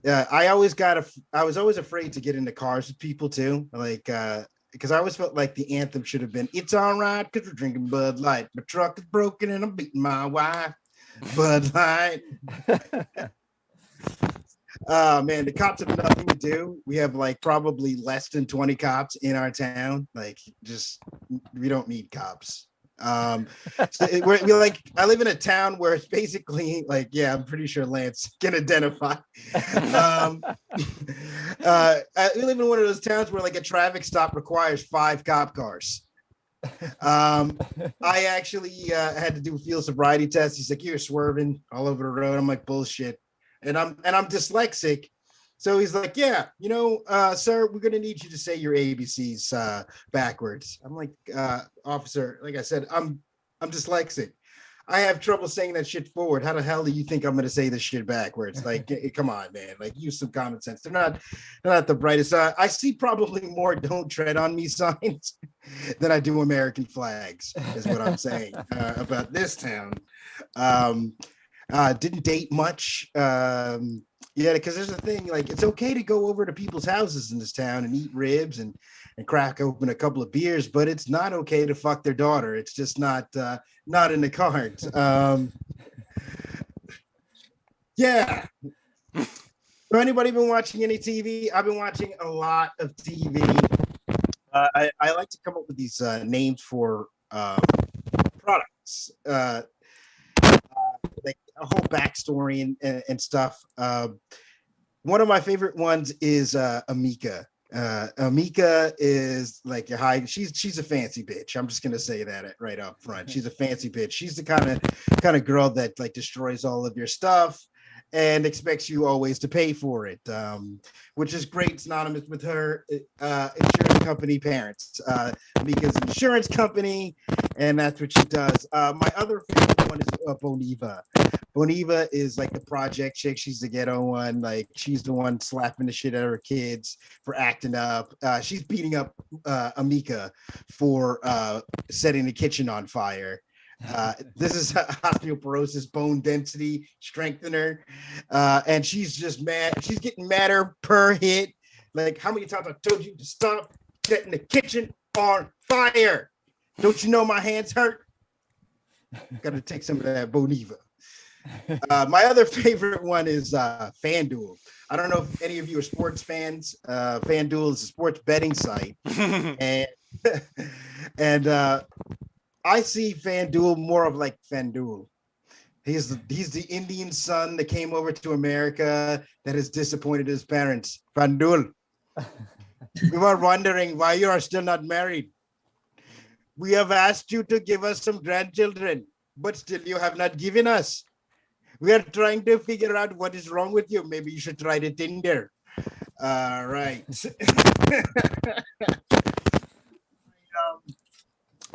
I was always afraid to get into cars with people too. Because I always felt like the anthem should have been, "It's all right because we're drinking Bud Light. My truck is broken and I'm beating my wife. Bud Light." Man, the cops have nothing to do. We have probably less than 20 cops in our town. We don't need cops. So I live in a town where it's basically I'm pretty sure Lance can identify. We live in one of those towns where a traffic stop requires 5 cop cars. I actually had to do a field sobriety test. He's like, "You're swerving all over the road." I'm like, "Bullshit." And I'm dyslexic. So he's like, "Yeah, sir, we're going to need you to say your ABCs backwards." I'm like, "Officer, like I said, I'm dyslexic. I have trouble saying that shit forward. How the hell do you think I'm going to say this shit backwards?" Come on, man. Use some common sense. They're not the brightest. I see probably more "Don't tread on me" signs than I do American flags, is what I'm saying about this town. Didn't date much. Yeah, because there's a thing, it's okay to go over to people's houses in this town and eat ribs and crack open a couple of beers, but it's not okay to fuck their daughter. It's just not in the cards. Yeah. So anybody been watching any TV? I've been watching a lot of TV. I like to come up with these names for products. A whole backstory and stuff. One of my favorite ones is Amika. Amika is she's a fancy bitch. I'm just gonna say that right up front. She's a fancy bitch. She's the kind of girl that destroys all of your stuff and expects you always to pay for it, which is great, synonymous with her insurance company parents. Amika's an insurance company, and that's what she does. My other favorite one is Boniva. Boniva is the project chick. She's the ghetto one. She's the one slapping the shit out of her kids for acting up. She's beating up Amika for setting the kitchen on fire. This is osteoporosis, bone density strengthener, and she's just mad. She's getting madder per hit. How many times I told you to stop setting the kitchen on fire? Don't you know my hands hurt? Got to take some of that Boniva. My other favorite one is FanDuel. I don't know if any of you are sports fans. FanDuel is a sports betting site, and I see FanDuel more of like FanDuel. He's the Indian son that came over to America that has disappointed his parents. FanDuel. We were wondering why you are still not married. We have asked you to give us some grandchildren, but still you have not given us. We are trying to figure out what is wrong with you. Maybe you should try the Tinder. All right.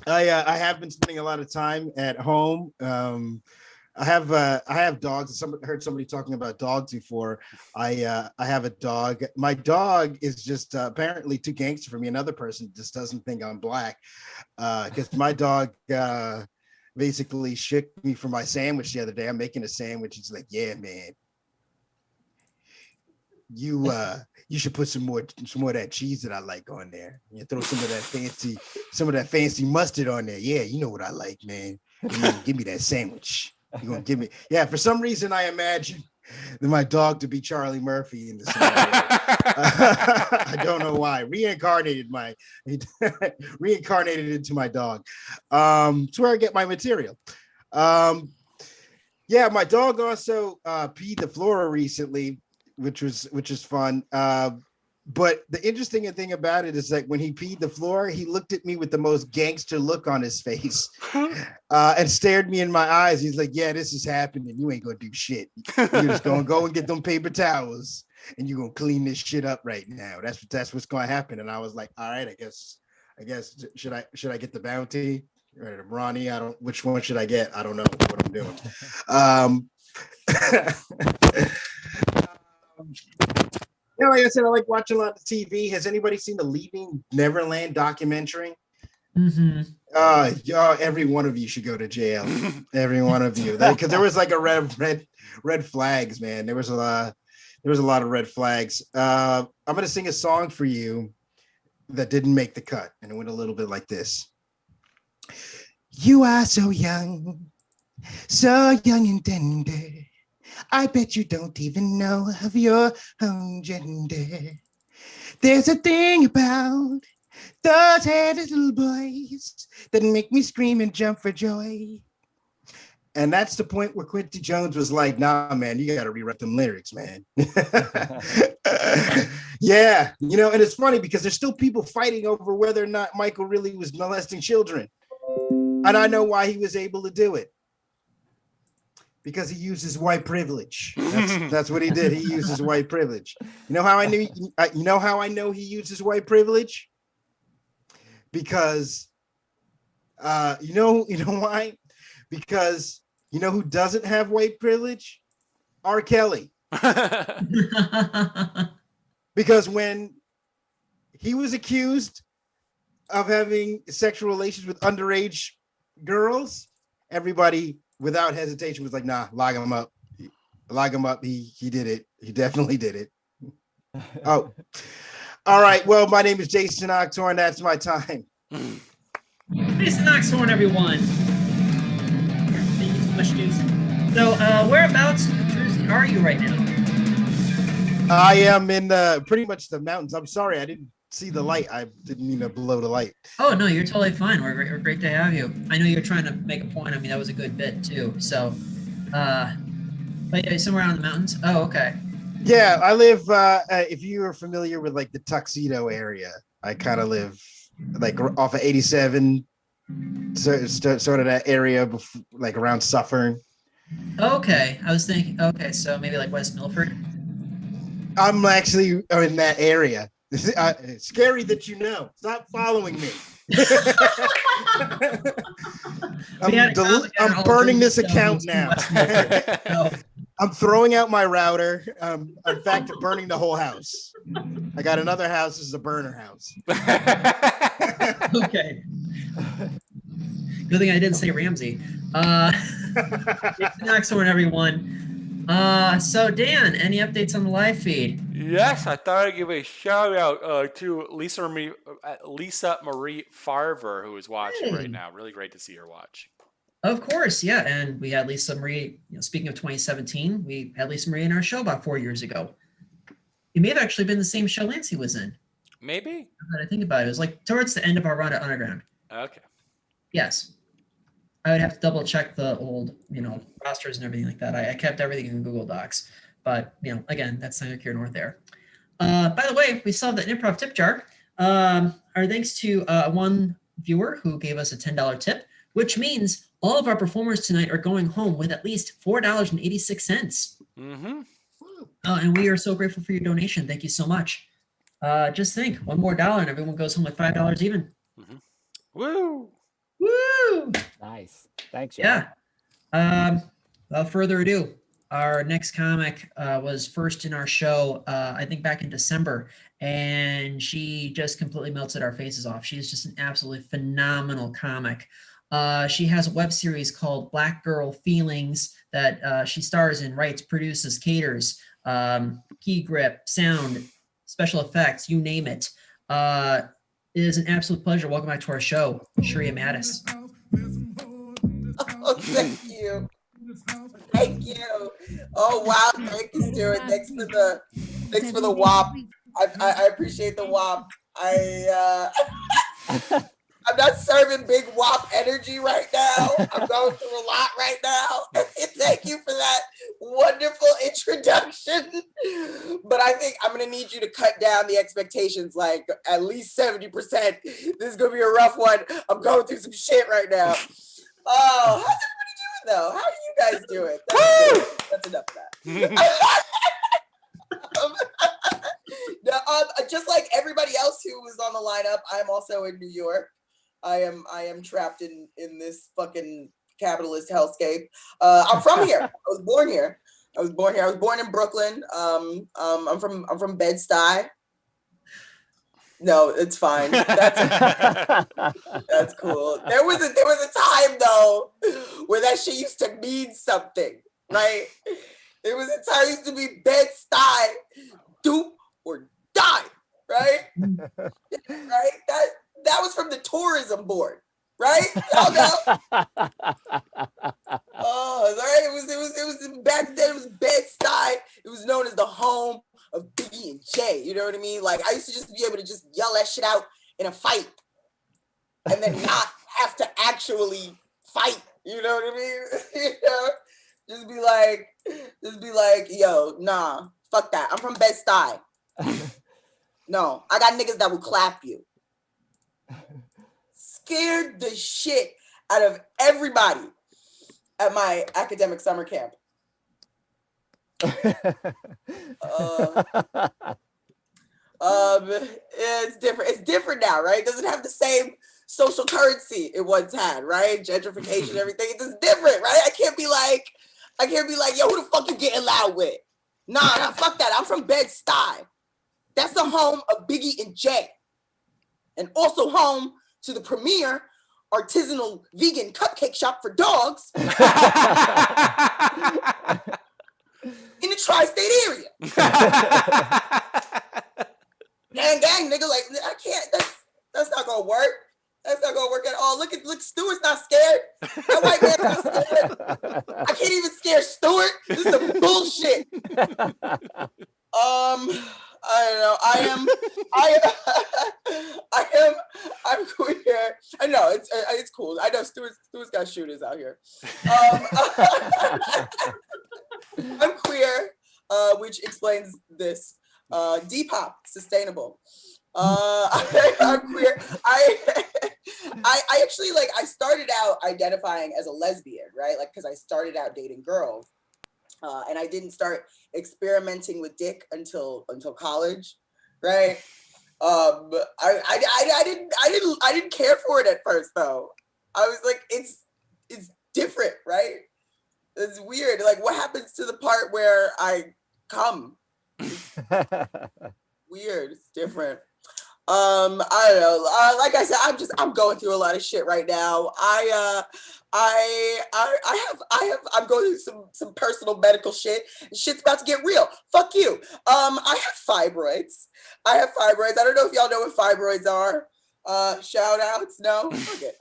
I have been spending a lot of time at home. I have dogs. Heard somebody talking about dogs before. I have a dog. My dog is just apparently too gangster for me. Another person just doesn't think I'm black, because my dog basically shook me for my sandwich the other day. I'm making a sandwich. It's like, yeah, man, you should put some more of that cheese that I like on there. You throw some of that fancy mustard on there. Yeah, you know what I like, man. Give me that sandwich. You're gonna give me, yeah. For some reason, I imagine my dog to be Charlie Murphy in the scenario. I don't know why. Reincarnated into my dog. It's where I get my material. Yeah, my dog also peed the floor recently, which is fun. But the interesting thing about it is that when he peed the floor, he looked at me with the most gangster look on his face and stared me in my eyes. He's like, yeah, this is happening. You ain't gonna do shit. You're just gonna go and get them paper towels and you're gonna clean this shit up right now. That's what's gonna happen. And I was like, all right, I guess should I get the bounty or the Ronnie? Which one should I get? I don't know what I'm doing. Yeah, like I said, I like watching a lot of TV. Has anybody seen the Leaving Neverland documentary? Mm-hmm. Every one of you should go to jail. Every one of you, because there was like a red flags, man. There was a lot of red flags. I'm gonna sing a song for you that didn't make the cut, and it went a little bit like this. You are so young and tender. I bet you don't even know of your own gender. There's a thing about those headless little boys that make me scream and jump for joy. And that's the point where Quincy Jones was like, nah, man, you got to rewrite them lyrics, man. Yeah, and it's funny because there's still people fighting over whether or not Michael really was molesting children. And I know why he was able to do it. Because he used his white privilege. That's what he did. He used his white privilege. You know how I know he used his white privilege? Because you know why? Because you know who doesn't have white privilege? R. Kelly. Because when he was accused of having sexual relations with underage girls, everybody without hesitation was like, nah, lock him up. He did it. He definitely did it. Oh, all right. Well, my name is Jason Oxhorn. That's my time. Jason Oxhorn, everyone. Thank you so much, Jason. So, whereabouts in New Jersey are you right now? I am in pretty much the mountains. I'm sorry, I didn't see the light. I didn't mean to blow the light. Oh, no, you're totally fine. We're great to have you. I know you're trying to make a point. I mean, that was a good bit too. So, but yeah, somewhere out in the mountains. Oh, okay. Yeah, I live, if you are familiar with like the Tuxedo area, I kind of live like off of 87, sort of that area, like around Suffern. Okay, I was thinking, okay, so maybe like West Milford. I'm actually in that area. It's scary that you know. Stop following me. I'm burning this account now. I'm throwing out my router. In fact, burning the whole house. I got another house. This is a burner house. Okay. Good thing I didn't say Ramsey. Jason Oxhorn, everyone. So Dan, any updates on the live feed? Yes, I thought I'd give a shout out to Lisa Marie Farver, who is watching right now. Really great to see her watch. Of course, yeah. And we had Lisa Marie, speaking of 2017, we had Lisa Marie in our show about 4 years ago. It may have actually been the same show Lancey was in. Maybe. Now that I think about it, it was like towards the end of our run at Underground. Okay. Yes. I would have to double check the old, rosters and everything like that. I kept everything in Google Docs, but again, that's neither here nor there. By the way, we saw the improv tip jar. Our thanks to one viewer who gave us a $10 tip, which means all of our performers tonight are going home with at least $4.86. Mm-hmm. And we are so grateful for your donation. Thank you so much. Just think, one more dollar and everyone goes home with $5 even. Mm-hmm. Woo! Woo! Nice. Thanks. Yeah. Without further ado, our next comic was first in our show, I think back in December, and she just completely melted our faces off. She's just an absolutely phenomenal comic. She has a web series called Black Girl Feelings that she stars in, writes, produces, caters, key grip, sound, special effects, you name it. It is an absolute pleasure. Welcome back to our show, Sheria Mattis. Oh, thank you. Thank you. Oh wow, thank you, Stuart. Thanks for the WAP. I appreciate the WAP. I'm not serving big WAP energy right now. I'm going through a lot right now. Thank you for that wonderful introduction. But I think I'm going to need you to cut down the expectations, like at least 70%. This is going to be a rough one. I'm going through some shit right now. Oh, how's everybody doing though? How are you guys doing? That's enough of that. Just like everybody else who was on the lineup, I'm also in New York. I am trapped in this fucking capitalist hellscape. I'm from here. I was born here. I was born in Brooklyn. I'm from Bed-Stuy. No, it's fine. That's cool. There was a time though where that shit used to mean something, right? There was a time it used to be Bed-Stuy, do or die, right? Right? That was from the tourism board, right? Y'all know. Oh, right. It was back then. It was Bed-Stuy. It was known as the home of Biggie and Jay. You know what I mean? Like I used to just be able to just yell that shit out in a fight, and then not have to actually fight. You know what I mean? Just be like, yo, nah, fuck that. I'm from Bed-Stuy. No, I got niggas that will clap you. Scared the shit out of everybody at my academic summer camp. It's different. It's different now, right? It doesn't have the same social currency it once had, right? Gentrification, everything. It's just different, right? I can't be like, yo, who the fuck you getting loud with? Nah, fuck that. I'm from Bed-Stuy. That's the home of Biggie and Jay. And also home to the premier artisanal vegan cupcake shop for dogs in the tri-state area. gang, nigga, like, I can't, that's not gonna work. That's not gonna work at all. Look, Stuart's not scared. That white man's not scared. I can't even scare Stuart. This is some bullshit. I don't know. I'm queer. I know it's cool. I know Stuart's got shooters out here. I'm queer, which explains this. Depop, sustainable. I'm queer. I actually I started out identifying as a lesbian, right? Like, because I started out dating girls. And I didn't start experimenting with dick until college, right? I didn't care for it at first though. I was like, it's different, right? It's weird. Like, what happens to the part where I come? Weird. It's different. I don't know. Like I said, I'm going through a lot of shit right now. I'm going through some personal medical shit. Shit's about to get real. Fuck you. I have fibroids. I don't know if y'all know what fibroids are. Shout outs. No. Okay.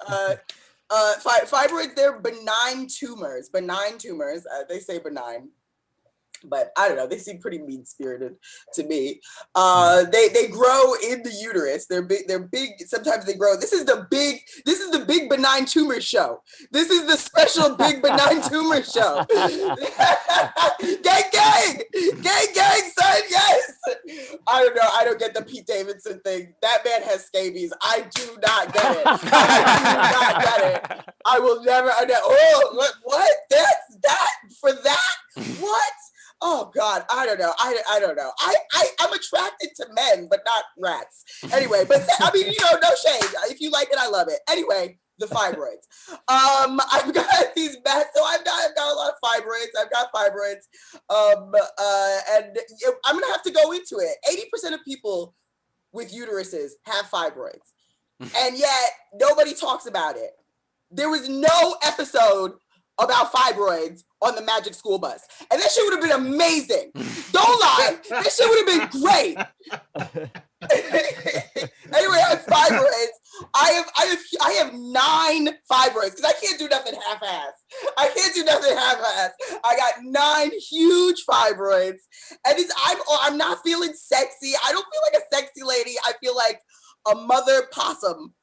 Fibroids, they're benign tumors. They say benign, but I don't know. They seem pretty mean-spirited to me. They grow in the uterus. They're big. Sometimes they grow. This is the big benign tumor show. This is the special big benign tumor show. gang, son. Yes. I don't know. I don't get the Pete Davidson thing. That man has scabies. I do not get it. I will never. Oh, what? That's that for that? What? Oh God, I don't know. I don't know. I'm attracted to men, but not rats. Anyway, but I mean, no shade. If you like it, I love it. Anyway, the fibroids. I've got these mess. So I've got a lot of fibroids. I've got fibroids. And I'm gonna have to go into it. 80% of people with uteruses have fibroids, and yet nobody talks about it. There was no episode about fibroids on the Magic School Bus. And that shit would have been amazing. Don't lie. That shit would have been great. Anyway, I have fibroids. I have 9 fibroids because I can't do nothing half-ass. I got 9 huge fibroids. And I'm not feeling sexy. I don't feel like a sexy lady. I feel like a mother possum.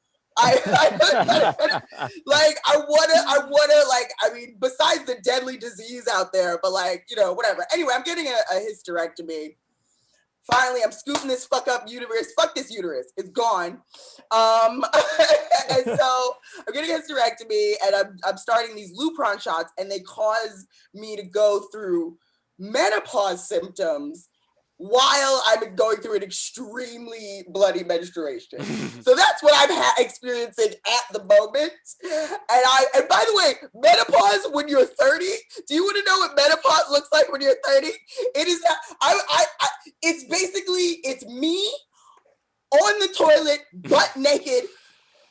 Besides the deadly disease out there, but whatever. Anyway, I'm getting a hysterectomy. Finally, I'm scooping this fuck up uterus. Fuck this uterus. It's gone. And so I'm getting a hysterectomy, and I'm starting these Lupron shots, and they cause me to go through menopause symptoms while I'm going through an extremely bloody menstruation. So that's what I'm experiencing at the moment. And by the way, menopause when you're 30, do you want to know what menopause looks like when you're 30? It is, it's basically, it's me on the toilet, butt naked,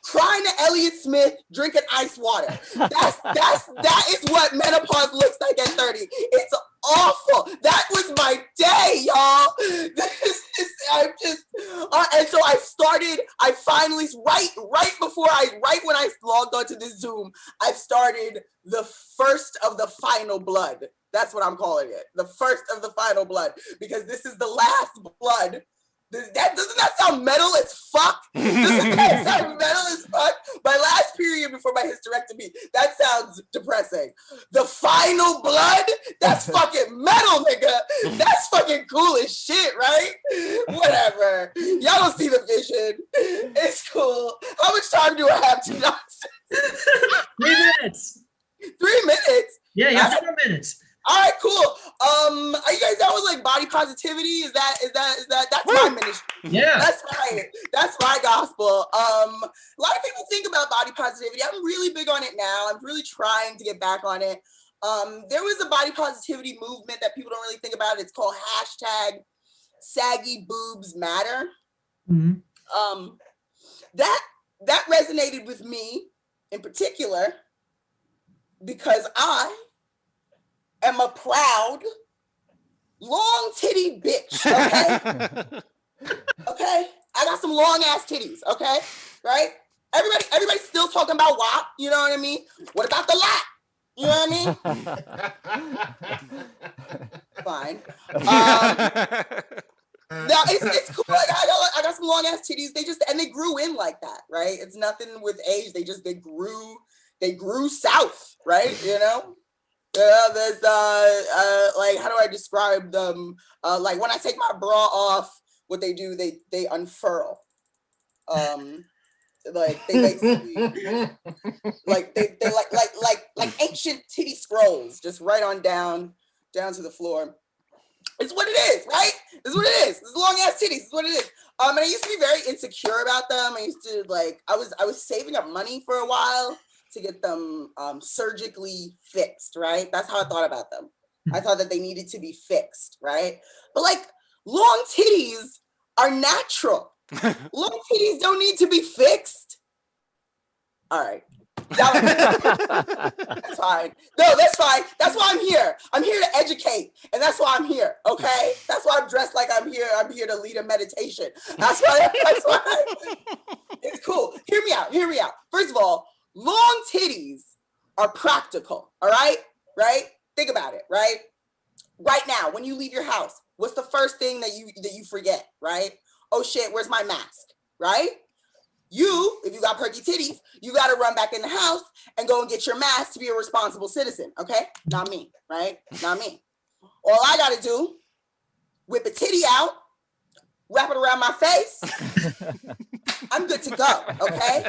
crying to Elliott Smith, drinking ice water. That is what menopause looks like at 30. It's awful. That was my day, y'all. And so I finally, right when I logged onto this Zoom, I started the first of the final blood. That's what I'm calling it. The first of the final blood, because this is the last blood. Doesn't that sound metal as fuck? Doesn't that sound metal as fuck? My last period before my hysterectomy, that sounds depressing. The final blood? That's fucking metal, nigga. That's fucking cool as shit, right? Whatever. Y'all don't see the vision. It's cool. How much time do I have to nonsense? 3 minutes. 3 minutes? Yeah, you have 4 minutes. All right, cool. Are you guys down with like body positivity? Is that that's my ministry? Yeah. That's my gospel. A lot of people think about body positivity. I'm really big on it now. I'm really trying to get back on it. There was a body positivity movement that people don't really think about. It's called #SaggyBoobsMatter. Mm-hmm. That resonated with me in particular because I am a proud, long titty bitch, okay? Okay? I got some long ass titties, okay? Right? Everybody's still talking about WAP, you know what I mean? What about the lap? You know what I mean? Fine. No, it's cool. Like, I got some long ass titties. They grew in like that, right? It's nothing with age. They grew south, right? You know? There's like, how do I describe them? Like when I take my bra off, what they do, they unfurl. Like they basically like they like ancient titty scrolls, just right on down to the floor. It's what it is, right? It's what it is. It's long ass titties. It's what it is. And I used to be very insecure about them. I used to I was saving up money for a while to get them surgically fixed, right? That's how I thought about them. I thought that they needed to be fixed, right? But like long titties are natural. Long titties don't need to be fixed. All right. That's fine. No, that's fine. That's why I'm here. I'm here to educate, and that's why I'm here. Okay, that's why I'm dressed like I'm here. I'm here to lead a meditation. That's why. It's cool. Hear me out. Hear me out. First of all, long titties are practical. All right, right? Think about it. Right. Right now, when you leave your house, what's the first thing that you forget? Right? Oh shit, where's my mask? Right? If you got perky titties, you got to run back in the house and go and get your mask to be a responsible citizen. Okay? Not me, right? Not me. All I got to do, whip a titty out, wrap it around my face. I'm good to go. Okay?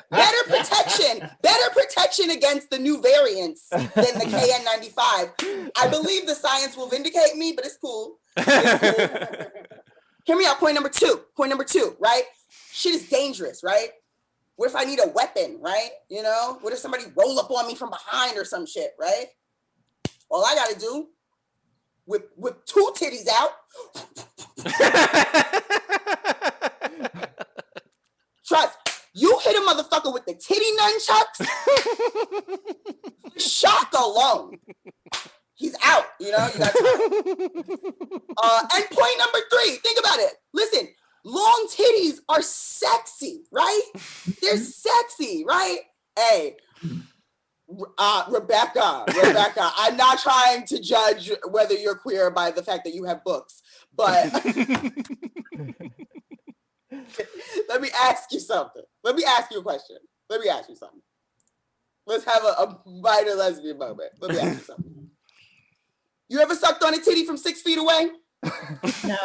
Better protection against the new variants than the KN95. I believe the science will vindicate me, but it's cool. It's cool. Hear me out. Point number two, right? Shit is dangerous, right? What if I need a weapon, right? You know, what if somebody roll up on me from behind or some shit, right? All I gotta do, whip two titties out. Trust, you hit a motherfucker with the titty nunchucks, shock alone. He's out, you know, you got time. And point number three, think about it. Listen, long titties are sexy, right? They're sexy, right? Hey, Rebecca, I'm not trying to judge whether you're queer by the fact that you have books, but let me ask you something. Let me ask you a question. Let's have a minor lesbian moment. Let me ask you something. You ever sucked on a titty from 6 feet away? No.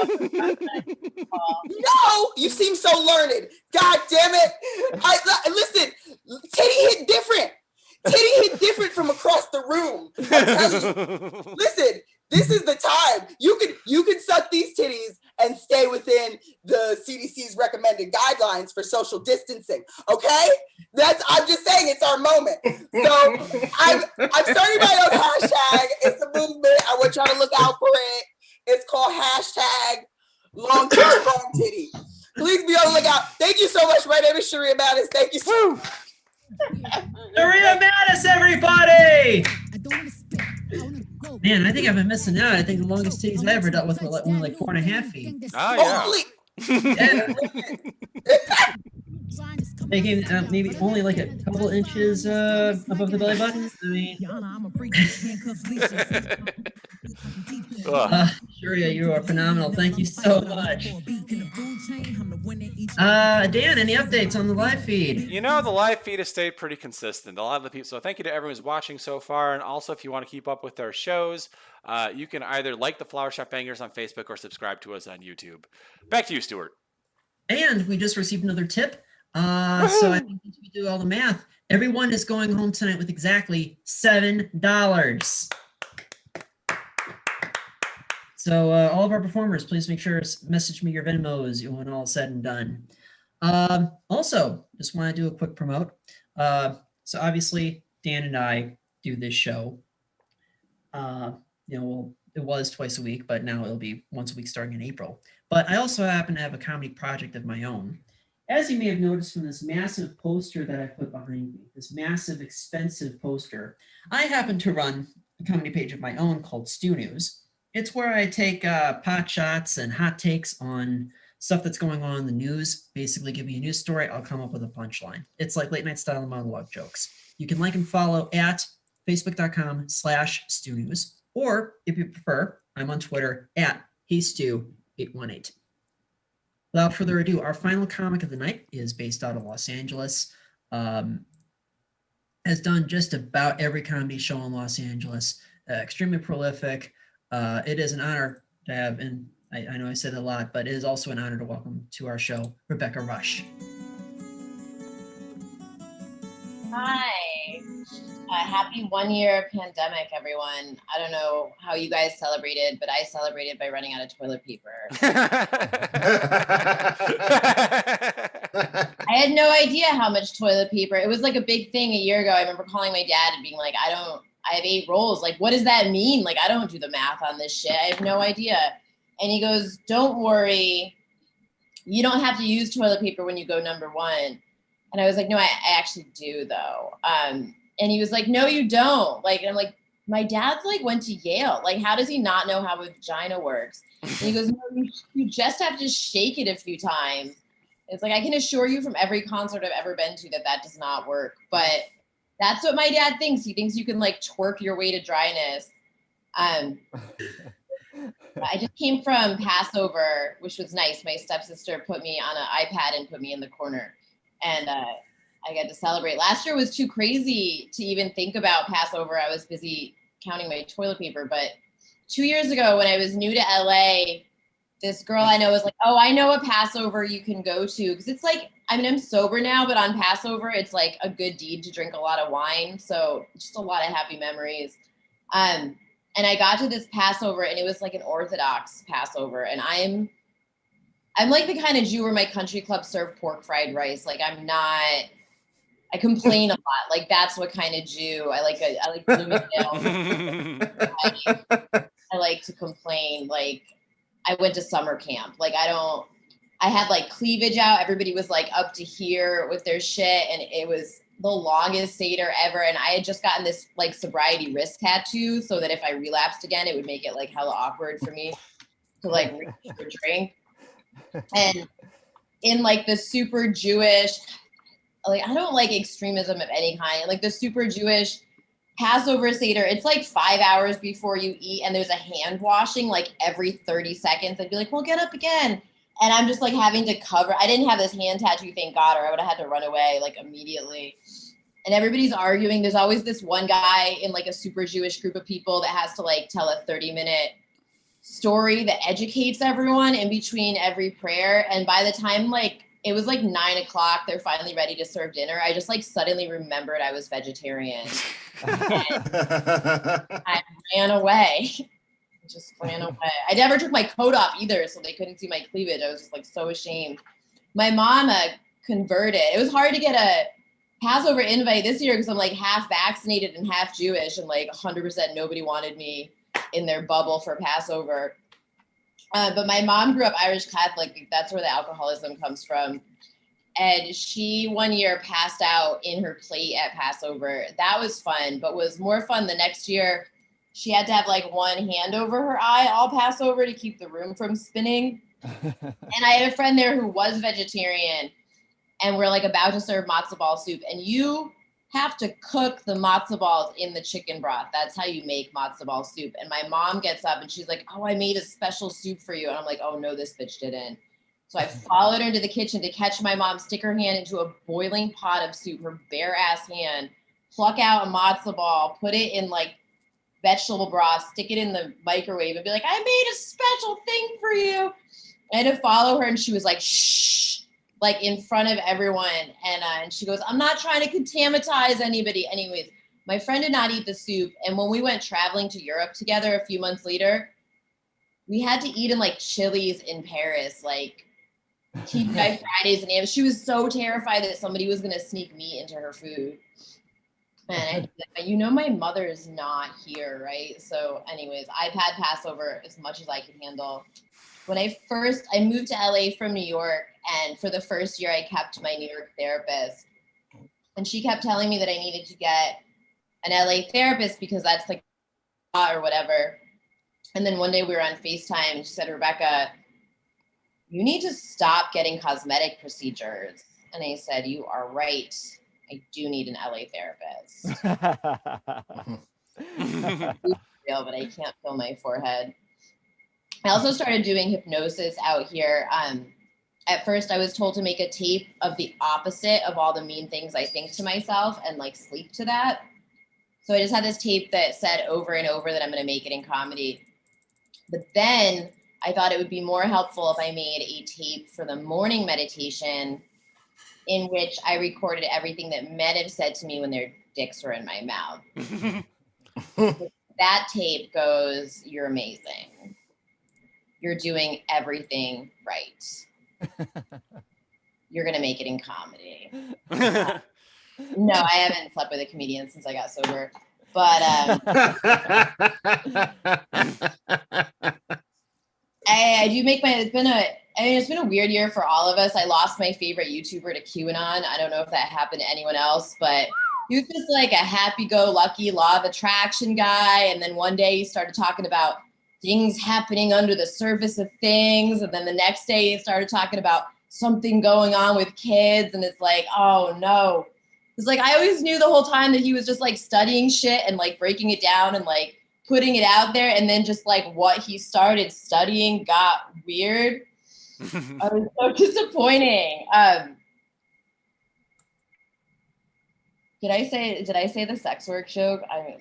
No, you seem so learned. God damn it. Listen, titty hit different from across the room. I'm telling you. Listen, this is the time. You can suck these titties and stay within the CDC's recommended guidelines for social distancing. Okay? I'm just saying it's our moment. So I'm starting my own hashtag. It's a movement. I want y'all to look out for it. It's called hashtag long titty, strong titty. Please be on the lookout. Thank you so much. My name is Sheria Mattis. Thank you so much. Sheria Mattis, everybody! Man, I think I've been missing out. I think the longest titties I ever dealt with were only like 4.5 feet. Oh, yeah. Holy. They came maybe only like a couple inches above the belly button. I mean, Sheria, you are phenomenal. Thank you so much. Dan, any updates on the live feed? You know, the live feed has stayed pretty consistent. A lot of the people. So thank you to everyone who's watching so far. And also, if you want to keep up with our shows, you can either like the Flower Shop Bangers on Facebook or subscribe to us on YouTube. Back to you, Stuart. And we just received another tip. So I think we do all the math. Everyone is going home tonight with exactly $7. So all of our performers, please make sure to message me your Venmos when all is said and done. Also, just want to do a quick promote. So obviously, Dan and I do this show. It was twice a week, but now it'll be once a week starting in April. But I also happen to have a comedy project of my own. As you may have noticed from this massive poster that I put behind me, this massive, expensive poster, I happen to run a comedy page of my own called Stew News. It's where I take pot shots and hot takes on stuff that's going on in the news. Basically, give me a news story, I'll come up with a punchline. It's like late night style monologue jokes. You can like and follow at facebook.com/stewnews. Or if you prefer, I'm on Twitter at HeyStew818. Without further ado, our final comic of the night is based out of Los Angeles. Has done just about every comedy show in Los Angeles. Extremely prolific. It is an honor to have, and I know I said a lot, but it is also an honor to welcome to our show, Rebecca Rush. Hi. Happy 1 year pandemic, everyone. I don't know how you guys celebrated, but I celebrated by running out of toilet paper. I had no idea how much toilet paper. It was like a big thing a year ago. I remember calling my dad and being like, I have 8 rolls. Like, what does that mean? Like, I don't do the math on this shit. I have no idea. And he goes, don't worry. you don't have to use toilet paper when you go number 1. And I was like, no, I actually do though. And he was like, no, you don't. Like, and I'm like, my dad's like went to Yale. Like, how does he not know how a vagina works? And he goes, no, you just have to shake it a few times. It's like, I can assure you from every concert I've ever been to that does not work. But that's what my dad thinks. He thinks you can like twerk your way to dryness. I just came from Passover, which was nice. My stepsister put me on an iPad and put me in the corner. And I got to celebrate. Last year was too crazy to even think about Passover. I was busy counting my toilet paper. But 2 years ago, when I was new to LA, this girl I know was like, oh, I know a Passover you can go to. Because it's like, I mean, I'm sober now, but on Passover, it's like a good deed to drink a lot of wine. So just a lot of happy memories. And I got to this Passover, and it was like an Orthodox Passover. And I'm like the kind of Jew where my country club served pork fried rice. Like I complain a lot. Like that's what kind of Jew. I like Bloomingdale. I like to complain. Like I went to summer camp. Like I had like cleavage out. Everybody was like up to here with their shit. And it was the longest Seder ever. And I had just gotten this like sobriety wrist tattoo so that if I relapsed again, it would make it like hella awkward for me to like reach for a drink. And in like the super Jewish, like I don't like extremism of any kind, like the super Jewish Passover Seder, it's like 5 hours before you eat and there's a hand washing like every 30 seconds. I'd be like, well, get up again. And I'm just like having to cover. I didn't have this hand tattoo, thank God, or I would have had to run away like immediately. And everybody's arguing. There's always this one guy in like a super Jewish group of people that has to like tell a 30-minute story that educates everyone in between every prayer. And by the time like it was like 9 o'clock, they're finally ready to serve dinner, I just like suddenly remembered I was vegetarian. I ran away. Just ran away. I never took my coat off either, so they couldn't see my cleavage. I was just like so ashamed. My mom converted. It was hard to get a Passover invite this year because I'm like half vaccinated and half Jewish, and like 100% nobody wanted me in their bubble for Passover. But my mom grew up Irish Catholic. That's where the alcoholism comes from. And she one year passed out in her plate at Passover. That was fun, but was more fun the next year. She had to have like one hand over her eye all Passover to keep the room from spinning. And I had a friend there who was vegetarian, and we're like about to serve matzo ball soup. And you have to cook the matzo balls in the chicken broth. That's how you make matzo ball soup. And my mom gets up and she's like, oh, I made a special soup for you. And I'm like, oh no, this bitch didn't. So I followed her into the kitchen to catch my mom stick her hand into a boiling pot of soup, her bare ass hand, pluck out a matzo ball, put it in like vegetable broth, stick it in the microwave and be like, I made a special thing for you. I had to follow her, and she was like, shh, like in front of everyone. And she goes, I'm not trying to contamatize anybody. Anyways, my friend did not eat the soup. And when we went traveling to Europe together a few months later, we had to eat in like Chili's in Paris, like TGI Fridays. And she was so terrified that somebody was going to sneak meat into her food. And you know, my mother is not here, right? So anyways, I've had Passover as much as I could handle. When I moved to LA from New York, and for the first year I kept my New York therapist, and she kept telling me that I needed to get an LA therapist because that's like or whatever. And then one day we were on FaceTime and she said, Rebecca, you need to stop getting cosmetic procedures. And I said, you are right. I do need an LA therapist. Real, but I can't feel my forehead. I also started doing hypnosis out here. At first, I was told to make a tape of the opposite of all the mean things I think to myself and like sleep to that. So I just had this tape that said over and over that I'm going to make it in comedy. But then I thought it would be more helpful if I made a tape for the morning meditation in which I recorded everything that men have said to me when their dicks were in my mouth. That tape goes, you're amazing. You're doing everything right. You're going to make it in comedy. No, I haven't slept with a comedian since I got sober. But I do make I mean, it's been a weird year for all of us. I lost my favorite YouTuber to QAnon. I don't know if that happened to anyone else, but he was just like a happy-go-lucky law of attraction guy. And then one day he started talking about things happening under the surface of things. And then the next day he started talking about something going on with kids. And it's like, oh no. It's like, I always knew the whole time that he was just like studying shit and like breaking it down and like putting it out there. And then just like what he started studying got weird. It was so disappointing. Did I say the sex work joke? I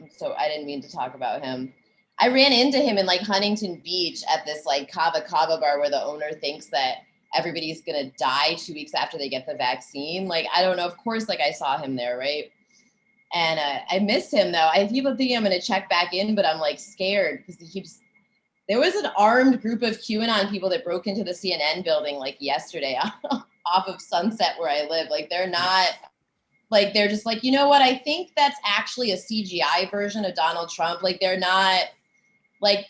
didn't mean to talk about him. I ran into him in like Huntington Beach at this like Kava bar where the owner thinks that everybody's gonna die 2 weeks after they get the vaccine. Like, I don't know. Of course, like I saw him there, right? And I miss him though. I people think I'm gonna check back in, but I'm like scared because he keeps. There was an armed group of QAnon people that broke into the CNN building like yesterday off of Sunset where I live. Like, they're not. Like, they're just like, you know what? I think that's actually a CGI version of Donald Trump. Like, they're not, like,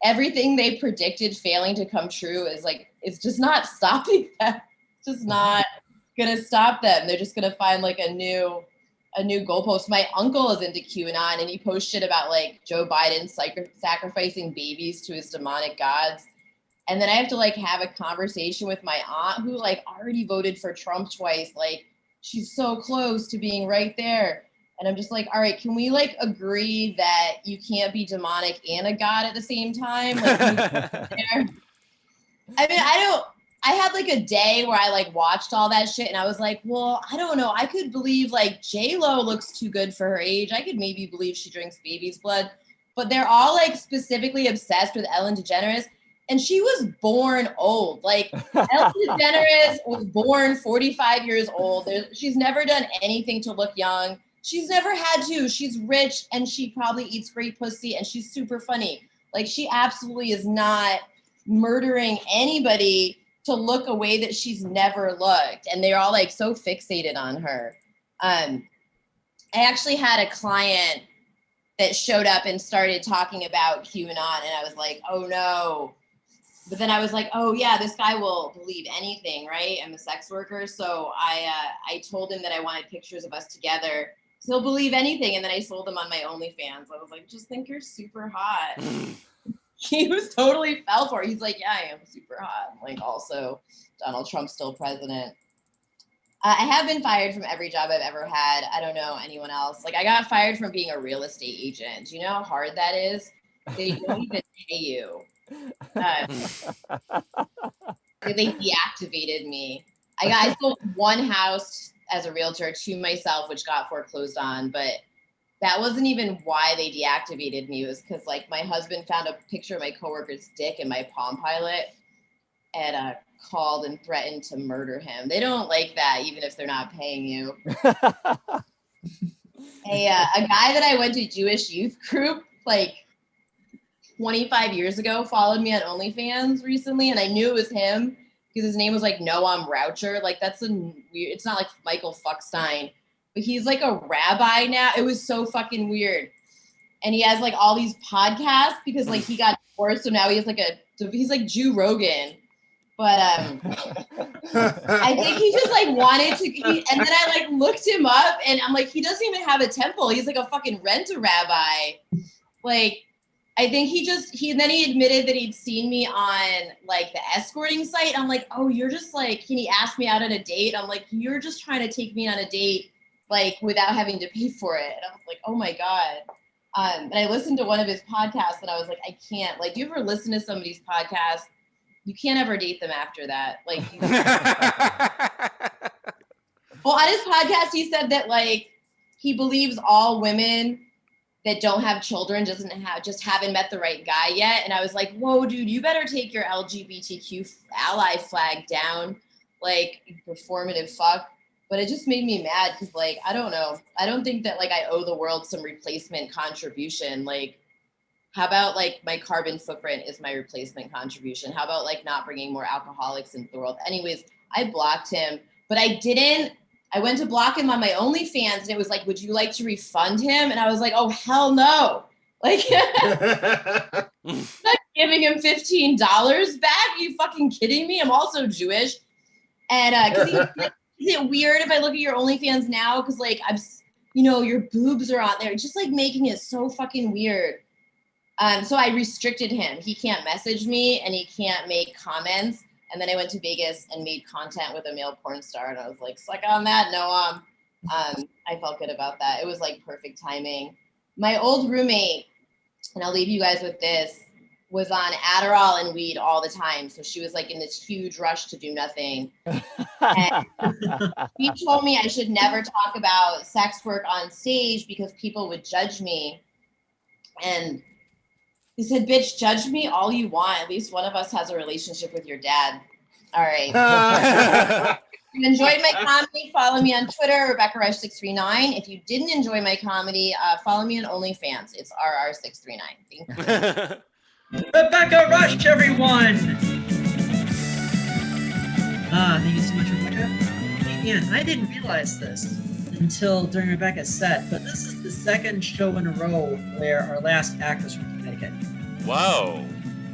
everything they predicted failing to come true is like, it's just not stopping them. It's just not going to stop them. They're just going to find like a new goalpost. My uncle is into QAnon and he posts shit about like Joe Biden sacrificing babies to his demonic gods. And then I have to like have a conversation with my aunt who like already voted for Trump twice. Like, she's so close to being right there. And I'm just like, all right, can we like agree that you can't be demonic and a god at the same time? Like, I mean, I had like a day where I like watched all that shit and I was like, well, I don't know. I could believe like J-Lo looks too good for her age. I could maybe believe she drinks baby's blood, but they're all like specifically obsessed with Ellen DeGeneres. And she was born old. Like, Ellen DeGeneres was born 45 years old. She's never done anything to look young. She's never had to. She's rich and she probably eats great pussy and she's super funny. Like, she absolutely is not murdering anybody to look a way that she's never looked. And they're all like so fixated on her. I actually had a client that showed up and started talking about QAnon and I was like, oh no. But then I was like, oh yeah, this guy will believe anything, right? I'm a sex worker. So I told him that I wanted pictures of us together. So he'll believe anything. And then I sold him on my OnlyFans. I was like, just think you're super hot. He was totally fell for it. He's like, yeah, I am super hot. Like, also, Donald Trump's still president. I have been fired from every job I've ever had. I don't know anyone else. Like, I got fired from being a real estate agent. Do you know how hard that is? They don't even pay you. They deactivated me. I sold one house as a realtor to myself, which got foreclosed on, but that wasn't even why they deactivated me. It was because like my husband found a picture of my coworker's dick in my Palm Pilot and called and threatened to murder him. They don't like that, even if they're not paying you. A guy that I went to Jewish youth group like 25 years ago followed me on OnlyFans recently, and I knew it was him because his name was like Noam Raucher. Like, that's a weird. It's not like Michael Fuckstein, but he's like a rabbi now. It was so fucking weird, and he has like all these podcasts because like he got divorced, so now he's like Jew Rogan. But I think he just like wanted to. And then I like looked him up, and I'm like, he doesn't even have a temple. He's like a fucking rent-a-rabbi. Like, I think then he admitted that he'd seen me on like the escorting site. I'm like, oh, you're just like, can he ask me out on a date? I'm like, you're just trying to take me on a date, like without having to pay for it. And I was like, oh my God. And I listened to one of his podcasts and I was like, I can't. Like, do you ever listen to somebody's podcast? You can't ever date them after that. Like, well, on his podcast, he said that like, he believes all women that don't have children just haven't met the right guy yet. And I was like, whoa, dude, you better take your LGBTQ ally flag down, like, performative fuck. But it just made me mad because, like, I don't know. I don't think that, like, I owe the world some replacement contribution. Like, how about, like, my carbon footprint is my replacement contribution? How about, like, not bringing more alcoholics into the world? Anyways, I blocked him, but I went to block him on my OnlyFans and it was like, would you like to refund him? And I was like, oh, hell no. Like, I'm not giving him $15 back. Are you fucking kidding me? I'm also Jewish. And because is it weird if I look at your OnlyFans now? Because like your boobs are on there. Just like making it so fucking weird. So I restricted him. He can't message me and he can't make comments. And then I went to Vegas and made content with a male porn star. And I was like, suck on that, Noam. I felt good about that. It was like perfect timing. My old roommate, and I'll leave you guys with this, was on Adderall and weed all the time. So she was like in this huge rush to do nothing. And he told me I should never talk about sex work on stage because people would judge me. And he said, bitch, judge me all you want. At least one of us has a relationship with your dad. All right. If you enjoyed my comedy, follow me on Twitter, RebeccaRush639. If you didn't enjoy my comedy, follow me on OnlyFans. It's RR639. Thank you. Rebecca Rush, everyone! Thank you so much, Rebecca. And I didn't realize this until during Rebecca's set, but this is the second show in a row where our last act was from Connecticut. Whoa.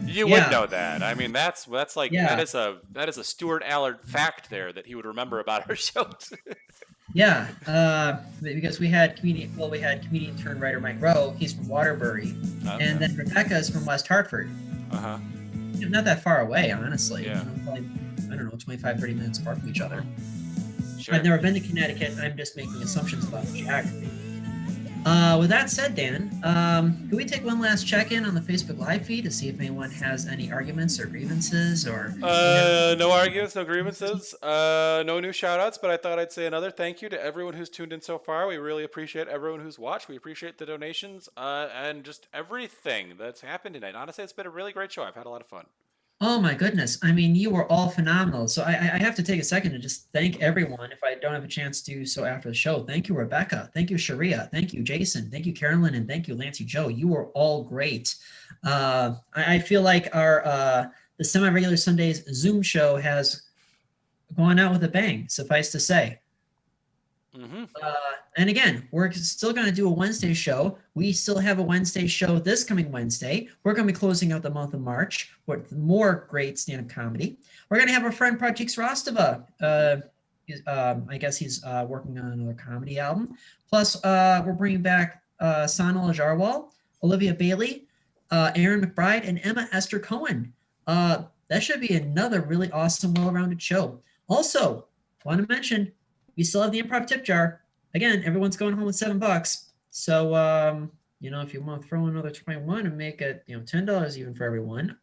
You would know that. I mean, that's like that is a Stuart Allard fact there that he would remember about our shows. Yeah, because we had comedian turned writer Mike Rowe. He's from Waterbury, and then Rebecca's from West Hartford. Not that far away, honestly. Yeah. Probably, I don't know, 25, 30 minutes apart from each other. Sure. I've never been to Connecticut. I'm just making assumptions about the geography. With that said, Dan, can we take one last check-in on the Facebook Live feed to see if anyone has any arguments or grievances or... No arguments, no grievances, no new shout-outs, but I thought I'd say another thank you to everyone who's tuned in so far. We really appreciate everyone who's watched. We appreciate the donations and just everything that's happened tonight. Honestly, it's been a really great show. I've had a lot of fun. Oh my goodness. I mean, you were all phenomenal. So I have to take a second to just thank everyone if I don't have a chance to do so after the show. Thank you, Rebecca. Thank you, Sheria. Thank you, Jason. Thank you, Carolyn. And thank you, Lancey Joe. You were all great. I feel like the Semi-Regular Sundays Zoom show has gone out with a bang, suffice to say. And again, we're still going to do a Wednesday show. We still have a Wednesday show this coming Wednesday. We're going to be closing out the month of March with more great stand-up comedy. We're going to have our friend Pratik Rostova. I guess he's working on another comedy album. Plus, we're bringing back Sanal Ajarwal, Olivia Bailey, Aaron McBride, and Emma Esther Cohen. That should be another really awesome, well-rounded show. Also, want to mention, we still have the improv tip jar. Again, everyone's going home with $7. So, if you want to throw another 21 and make it, $10 even for everyone,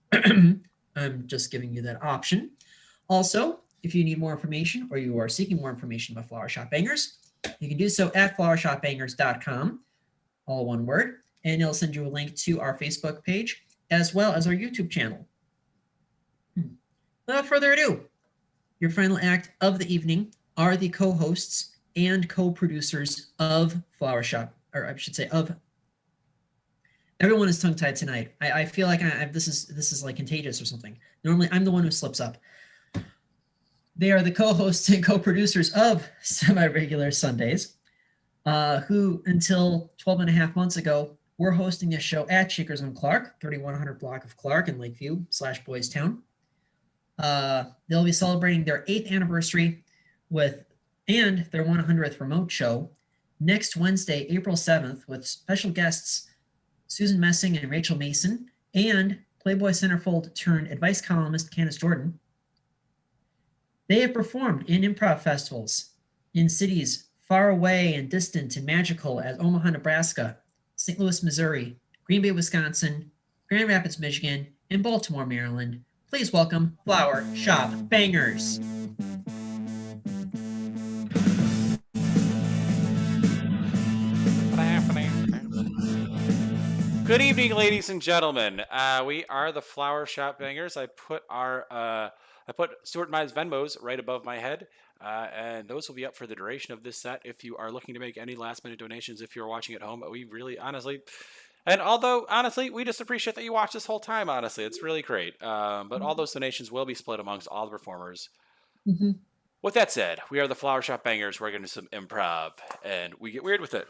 I'm just giving you that option. Also, if you need more information or you are seeking more information about Flower Shop Bangers, you can do so at flowershopbangers.com, all one word, and it'll send you a link to our Facebook page as well as our YouTube channel. Without further ado, your final act of the evening are the co-hosts and co-producers of Flower Shop, or I should say of. Everyone is tongue-tied tonight. I feel like this is like contagious or something. Normally, I'm the one who slips up. They are the co-hosts and co-producers of Semi-Regular Sundays, who until 12 and a half months ago were hosting a show at Shakers on Clark, 3100 block of Clark in Lakeview / Boys Town. They'll be celebrating their 8th anniversary and their 100th remote show next Wednesday, April 7th, with special guests Susan Messing and Rachel Mason, and Playboy centerfold turned advice columnist Candace Jordan. They have performed in improv festivals in cities far away and distant and magical as Omaha, Nebraska, St. Louis, Missouri, Green Bay, Wisconsin, Grand Rapids, Michigan, and Baltimore, Maryland. Please welcome Flower Shop Bangers. Good evening, ladies and gentlemen. We are the Flower Shop Bangers. I put Stuart and my Venmos right above my head, and those will be up for the duration of this set. If you are looking to make any last-minute donations, if you're watching at home, we really, honestly, and although honestly, we just appreciate that you watched this whole time. Honestly, it's really great. But all those donations will be split amongst all the performers. Mm-hmm. With that said, we are the Flower Shop Bangers. We're going to do some improv, and we get weird with it.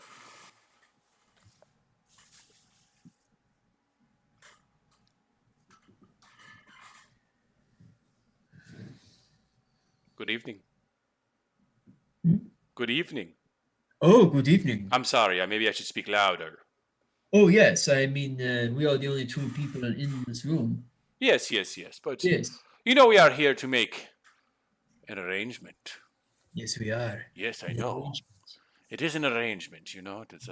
Good evening. Hmm? Good evening. Oh, good evening. I'm sorry. Maybe I should speak louder. Oh, yes. I mean, we are the only two people in this room. Yes. But Yes. we are here to make an arrangement. Yes, we are. Yes, I know. It is an arrangement, It's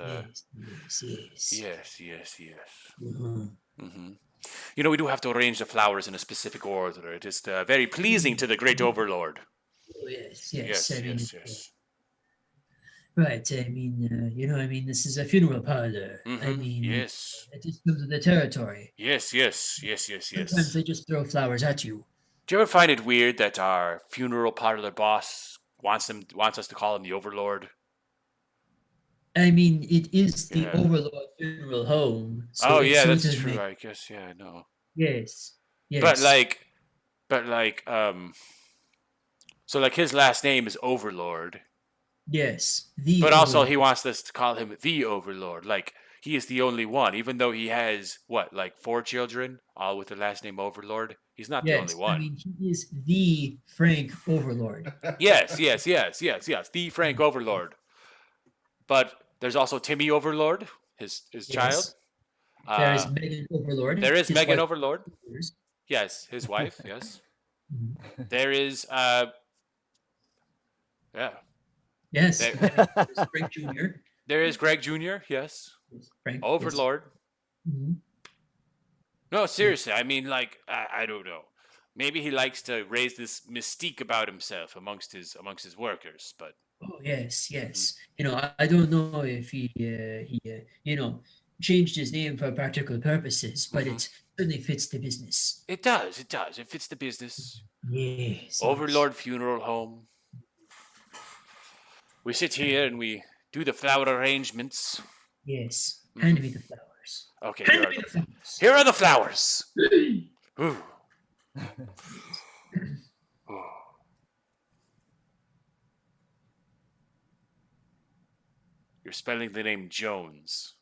Yes. Yes. Mm-hmm. We do have to arrange the flowers in a specific order. It is very pleasing to the great overlord. Oh, yes. Yes. Right. I mean, this is a funeral parlor. I mean, yes. it just comes with the territory. Yes. Sometimes they just throw flowers at you. Do you ever find it weird that our funeral parlor boss wants us to call him the overlord? I mean, it is the overlord funeral home. So that's true. I guess, I know. Yes. But so his last name is Overlord. Yes. But also he wants us to call him the Overlord. Like he is the only one, even though he has 4 children, all with the last name Overlord. He's not the only one. I mean, he is the Frank Overlord. Yes. The Frank Overlord. But there's also Timmy Overlord, his child. There is Megan Overlord. There is Megan Overlord. Overlord. Yes, his wife. Yes. Mm-hmm. There is. Yes. There's Greg Jr. There is Greg Jr. Yes. Frank, Overlord. Yes. Mm-hmm. No, seriously. I mean, I don't know. Maybe he likes to raise this mystique about himself amongst his workers, but. Oh yes. I don't know if he changed his name for practical purposes, but it certainly fits the business. It does. It fits the business. Yes. Overlord Funeral Home. We sit here and we do the flower arrangements. Yes. Hand me the flowers. Okay. Here are the flowers. Ooh. You're spelling the name Jones.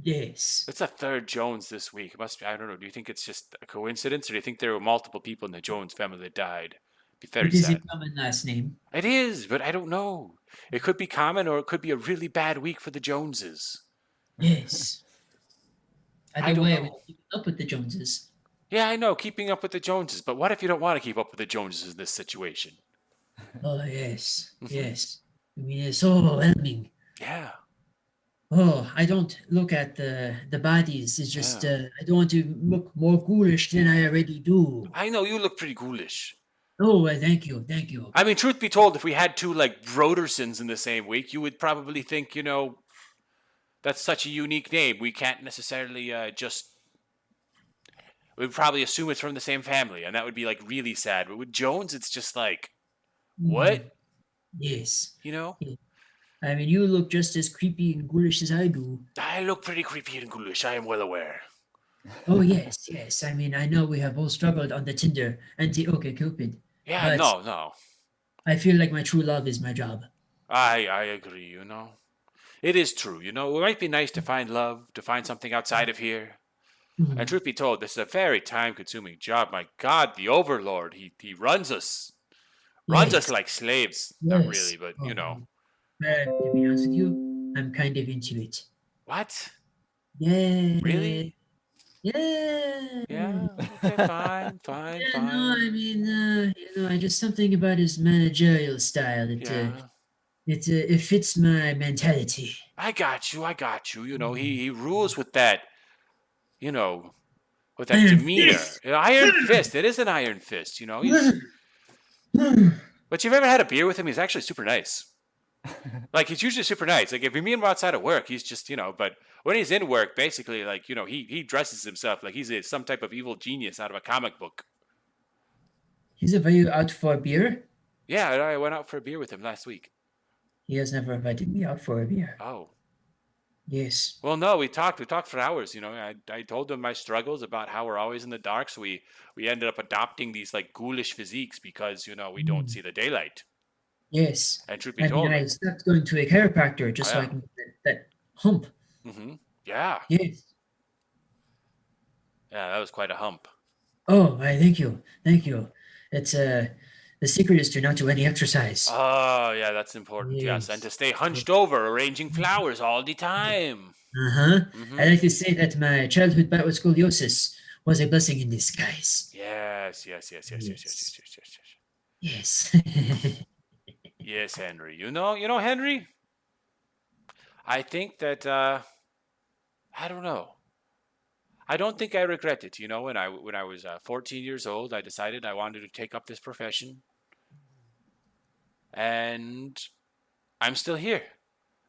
Yes. It's a third Jones this week. It must be, I don't know. Do you think it's just a coincidence, or do you think there were multiple people in the Jones family that died? It'd be very sad. It is a common last name. It is, but I don't know. It could be common, or it could be a really bad week for the Joneses. Yes. I don't know. We keep up with the Joneses. Yeah, I know, keeping up with the Joneses. But what if you don't want to keep up with the Joneses in this situation? Oh, yes. Yes. I mean, it's so overwhelming. Yeah. Oh, I don't look at the bodies. It's just, I don't want to look more ghoulish than I already do. I know, you look pretty ghoulish. Oh, thank you. I mean, truth be told, if we had 2, Brodersons in the same week, you would probably think, that's such a unique name. We can't necessarily we'd probably assume it's from the same family, and that would be, really sad. But with Jones, it's just what? Yes. Yeah. I mean, you look just as creepy and ghoulish as I do. I look pretty creepy and ghoulish. I am well aware. Oh, yes. I mean, I know we have both struggled on the Tinder and the OkCupid. Yeah, no. I feel like my true love is my job. I agree, It is true, It might be nice to find love, to find something outside of here. Mm-hmm. And truth be told, this is a very time-consuming job. My God, the Overlord, he runs us. Runs us like slaves. Yes. Not really, but, to be honest with you, I'm kind of into it. What? Yeah. Really? Yeah. Yeah. Okay, fine. No, I mean, just something about his managerial style. It fits my mentality. I got you. He rules with that, with that demeanor. Iron fist. It is an iron fist. But you've ever had a beer with him? He's actually super nice. He's usually super nice. If you meet him outside of work, he's just, but when he's in work, basically, he dresses himself like he's some type of evil genius out of a comic book. Are you out for a beer? Yeah, I went out for a beer with him last week. He has never invited me out for a beer. Oh. Yes. Well, no, we talked for hours. I told him my struggles about how we're always in the dark. So we ended up adopting these ghoulish physiques because, we don't see the daylight. Yes. And truth be told, I stopped going to a chiropractor just so I can get that hump. Mm-hmm. Yeah. Yes. Yeah, that was quite a hump. Oh, thank you. It's The secret is to not do any exercise. Oh, yeah, that's important. Yes, and to stay hunched over, arranging flowers all the time. I like to say that my childhood bout with scoliosis was a blessing in disguise. Yes. Yes. Yes, Henry. You know, Henry. I think that I don't know. I don't think I regret it. You know, when I was 14 years old, I decided I wanted to take up this profession, and I'm still here.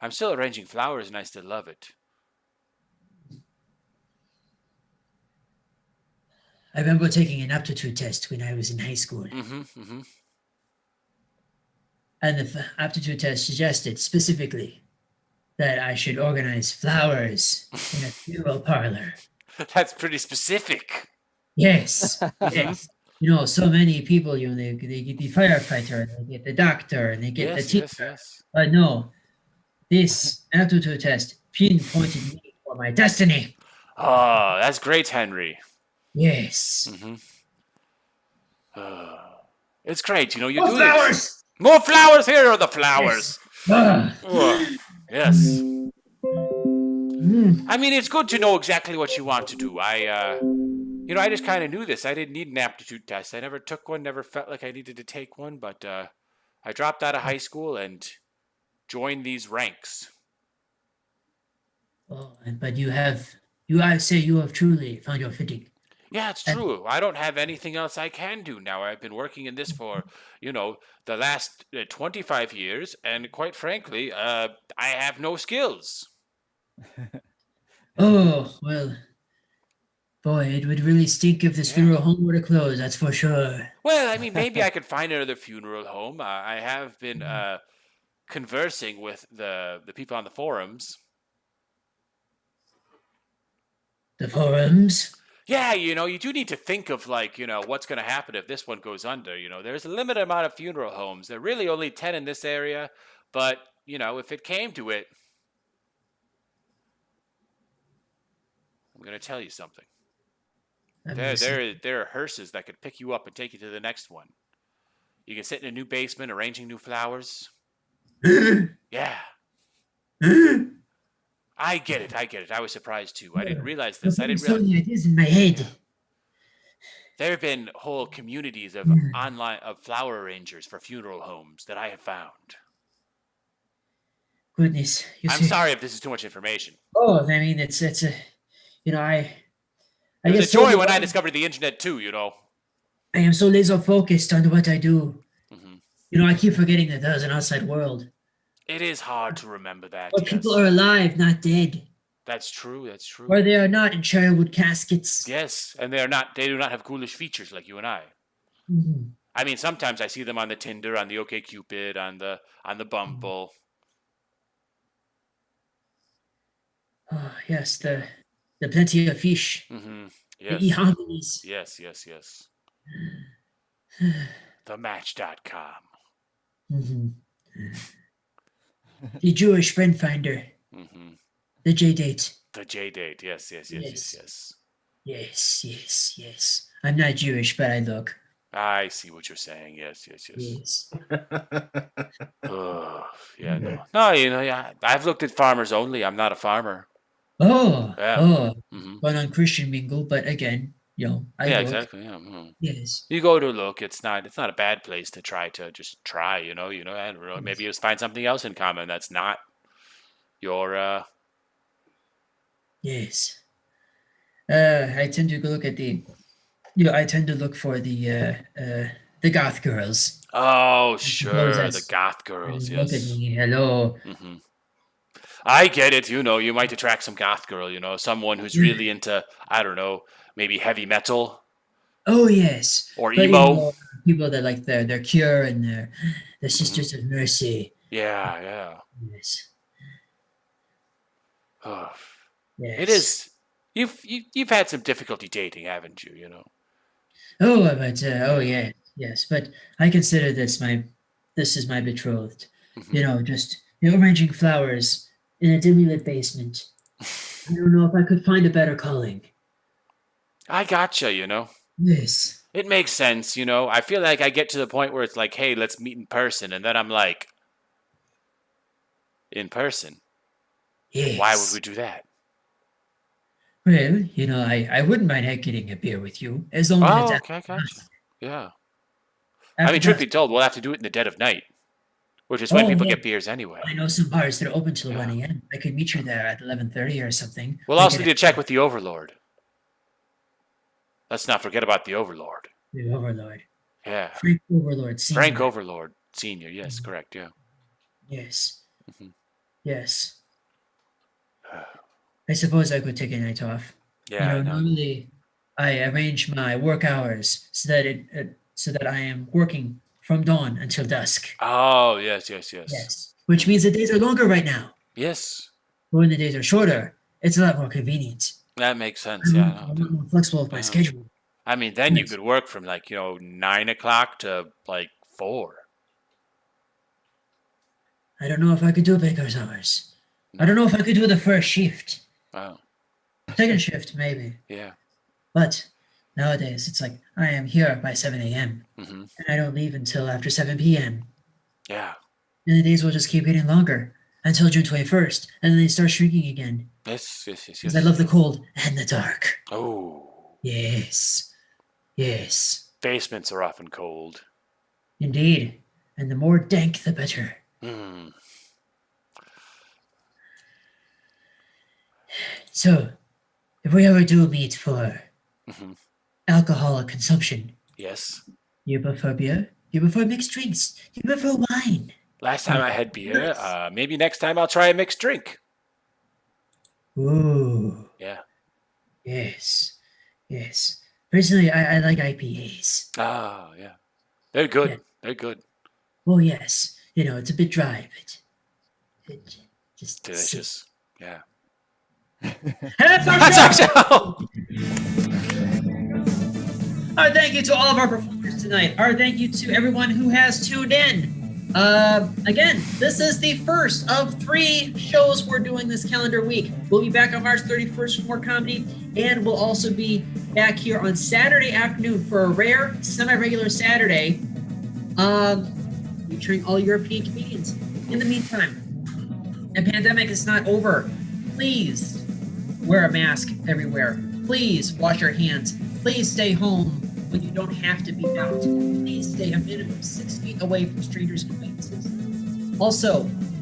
I'm still arranging flowers, and I still love it. I remember taking an aptitude test when I was in high school. And the aptitude test suggested specifically that I should organize flowers in a funeral parlor. That's pretty specific. Yes. Yes. You know, so many people, you know, they get the firefighter, and they get the doctor, and they get the teacher. Yes. But no, this aptitude test pinpointed me for my destiny. Oh, that's great, Henry. Yes. It's great. You know, you More do flowers! This. More flowers! Here are the flowers. Yes. I mean, it's good to know exactly what you want to do. I just kind of knew this. I didn't need an aptitude test. I never took one, never felt like I needed to take one, but I dropped out of high school and joined these ranks. Oh, but I say you have truly found your fitting. Yeah, it's true. I don't have anything else I can do now. I've been working in this for, the last 25 years, and quite frankly, I have no skills. Oh, well, boy, it would really stink if this funeral home were to close, that's for sure. Well, I mean, maybe I could find another funeral home. I have been conversing with the people on the forums. The forums? Yeah, you do need to think of, what's going to happen if this one goes under. There's a limited amount of funeral homes. There are really only 10 in this area. But, if it came to it, I'm going to tell you something. There are hearses that could pick you up and take you to the next one. You can sit in a new basement arranging new flowers. Yeah. I get it. I was surprised too. I didn't realize this. I didn't realize. It is in my head. There have been whole communities of flower arrangers for funeral homes that I have found. Goodness. I'm sorry if this is too much information. Oh, I mean, it's a, I it was guess a joy when I discovered the internet too. I am so laser focused on what I do. I keep forgetting that there's an outside world. It is hard to remember that. But people are alive, not dead. That's true. Or they are not in childhood caskets. Yes, and they do not have ghoulish features like you and I. I mean, sometimes I see them on the Tinder, on the OkCupid, on the Bumble. Oh, yes, the plenty of fish. Yes. The e-harmonies. Yes. The Match.com. The Jewish friend finder. The J-date. The J-date, yes. Yes. I'm not Jewish, but I look. I see what you're saying. Yes. Oh, yeah, no. I've looked at farmers only. I'm not a farmer. But on Christian Mingle, but again, I look. Exactly. Yes. You go to look. It's not a bad place to try. I don't know. Maybe you'll find something else in common that's not your. Yes. I tend to look at I tend to look for the goth girls. Oh, sure, the goth girls. Yes. Look at me. Hello. I get it. You might attract some goth girl. Someone who's really into, I don't know, maybe heavy metal. Oh yes. Or emo. People that like their Cure and their Sisters of Mercy. Yeah. Yes. Oh. Yes. It is. You've had some difficulty dating, haven't you? Oh, but yes. But I consider this is my betrothed. Just arranging flowers in a dimly lit basement. I don't know if I could find a better calling. I gotcha. Yes. It makes sense, you know. I feel like I get to the point where it's like, hey, let's meet in person. And then I'm like, in person? Yes. Why would we do that? Well, you know, I wouldn't mind getting a beer with you as long as it's Okay, gotcha. Yeah. after I mean, truth dusk. be told, we'll have to do it in the dead of night, which is when people yeah. get beers anyway. I know some bars that are open till Yeah. 1 a.m. I could meet you there at 11:30 or something. We'll We also could- need to check with the Overlord. Let's not forget about the Overlord. The Overlord. Yeah. Frank Overlord. Senior. Frank Overlord Senior. Yes, correct. Yeah. Yes. Mhm. Yes. I suppose I could take a night off. Yeah. You know, normally I arrange my work hours so that I am working from dawn until dusk. Oh, yes. Yes. Which means the days are longer right now. Yes. But when the days are shorter, it's a lot more convenient. That makes sense. I'm Yeah. a lot more flexible with my schedule. I mean, then you Yes. could work from 9 o'clock to 4. I don't know if I could do baker's hours. I don't know if I could do the first shift. Oh, Second shift, maybe. yeah. But nowadays, it's like I am here by 7 a.m. Hmm. and I don't leave until after 7 p.m. Yeah. And the days will just keep getting longer until June 21st, and then they start shrinking again. Yes. Because I love the cold and the dark. Oh, Yes. Yes. basements are often cold. Indeed. And the more dank, the better. Hmm. So, if we ever do meet for Mhm. alcoholic consumption, Yes. you prefer beer? You prefer mixed drinks? You prefer wine? Last time I had beer. Maybe next time I'll try a mixed drink. Ooh. Yeah. Yes. Yes. Personally, I like IPAs. Oh, yeah. They're good. Yeah. They're good. Oh, yes. You know, it's a bit dry, but it just Delicious. Yeah. That's our That's show! our show. Our thank you to all of our performers tonight. Our thank you to everyone who has tuned in. Again, this is the first of 3 shows we're doing this calendar week. We'll be back on March 31st for more comedy, and we'll also be back here on Saturday afternoon for a rare, semi-regular Saturday, featuring all European comedians. In the meantime, the pandemic is not over. Please wear a mask everywhere. Please wash your hands. Please stay home when you don't have to be out. Please stay a minimum 6 feet away from strangers and acquaintances. Also,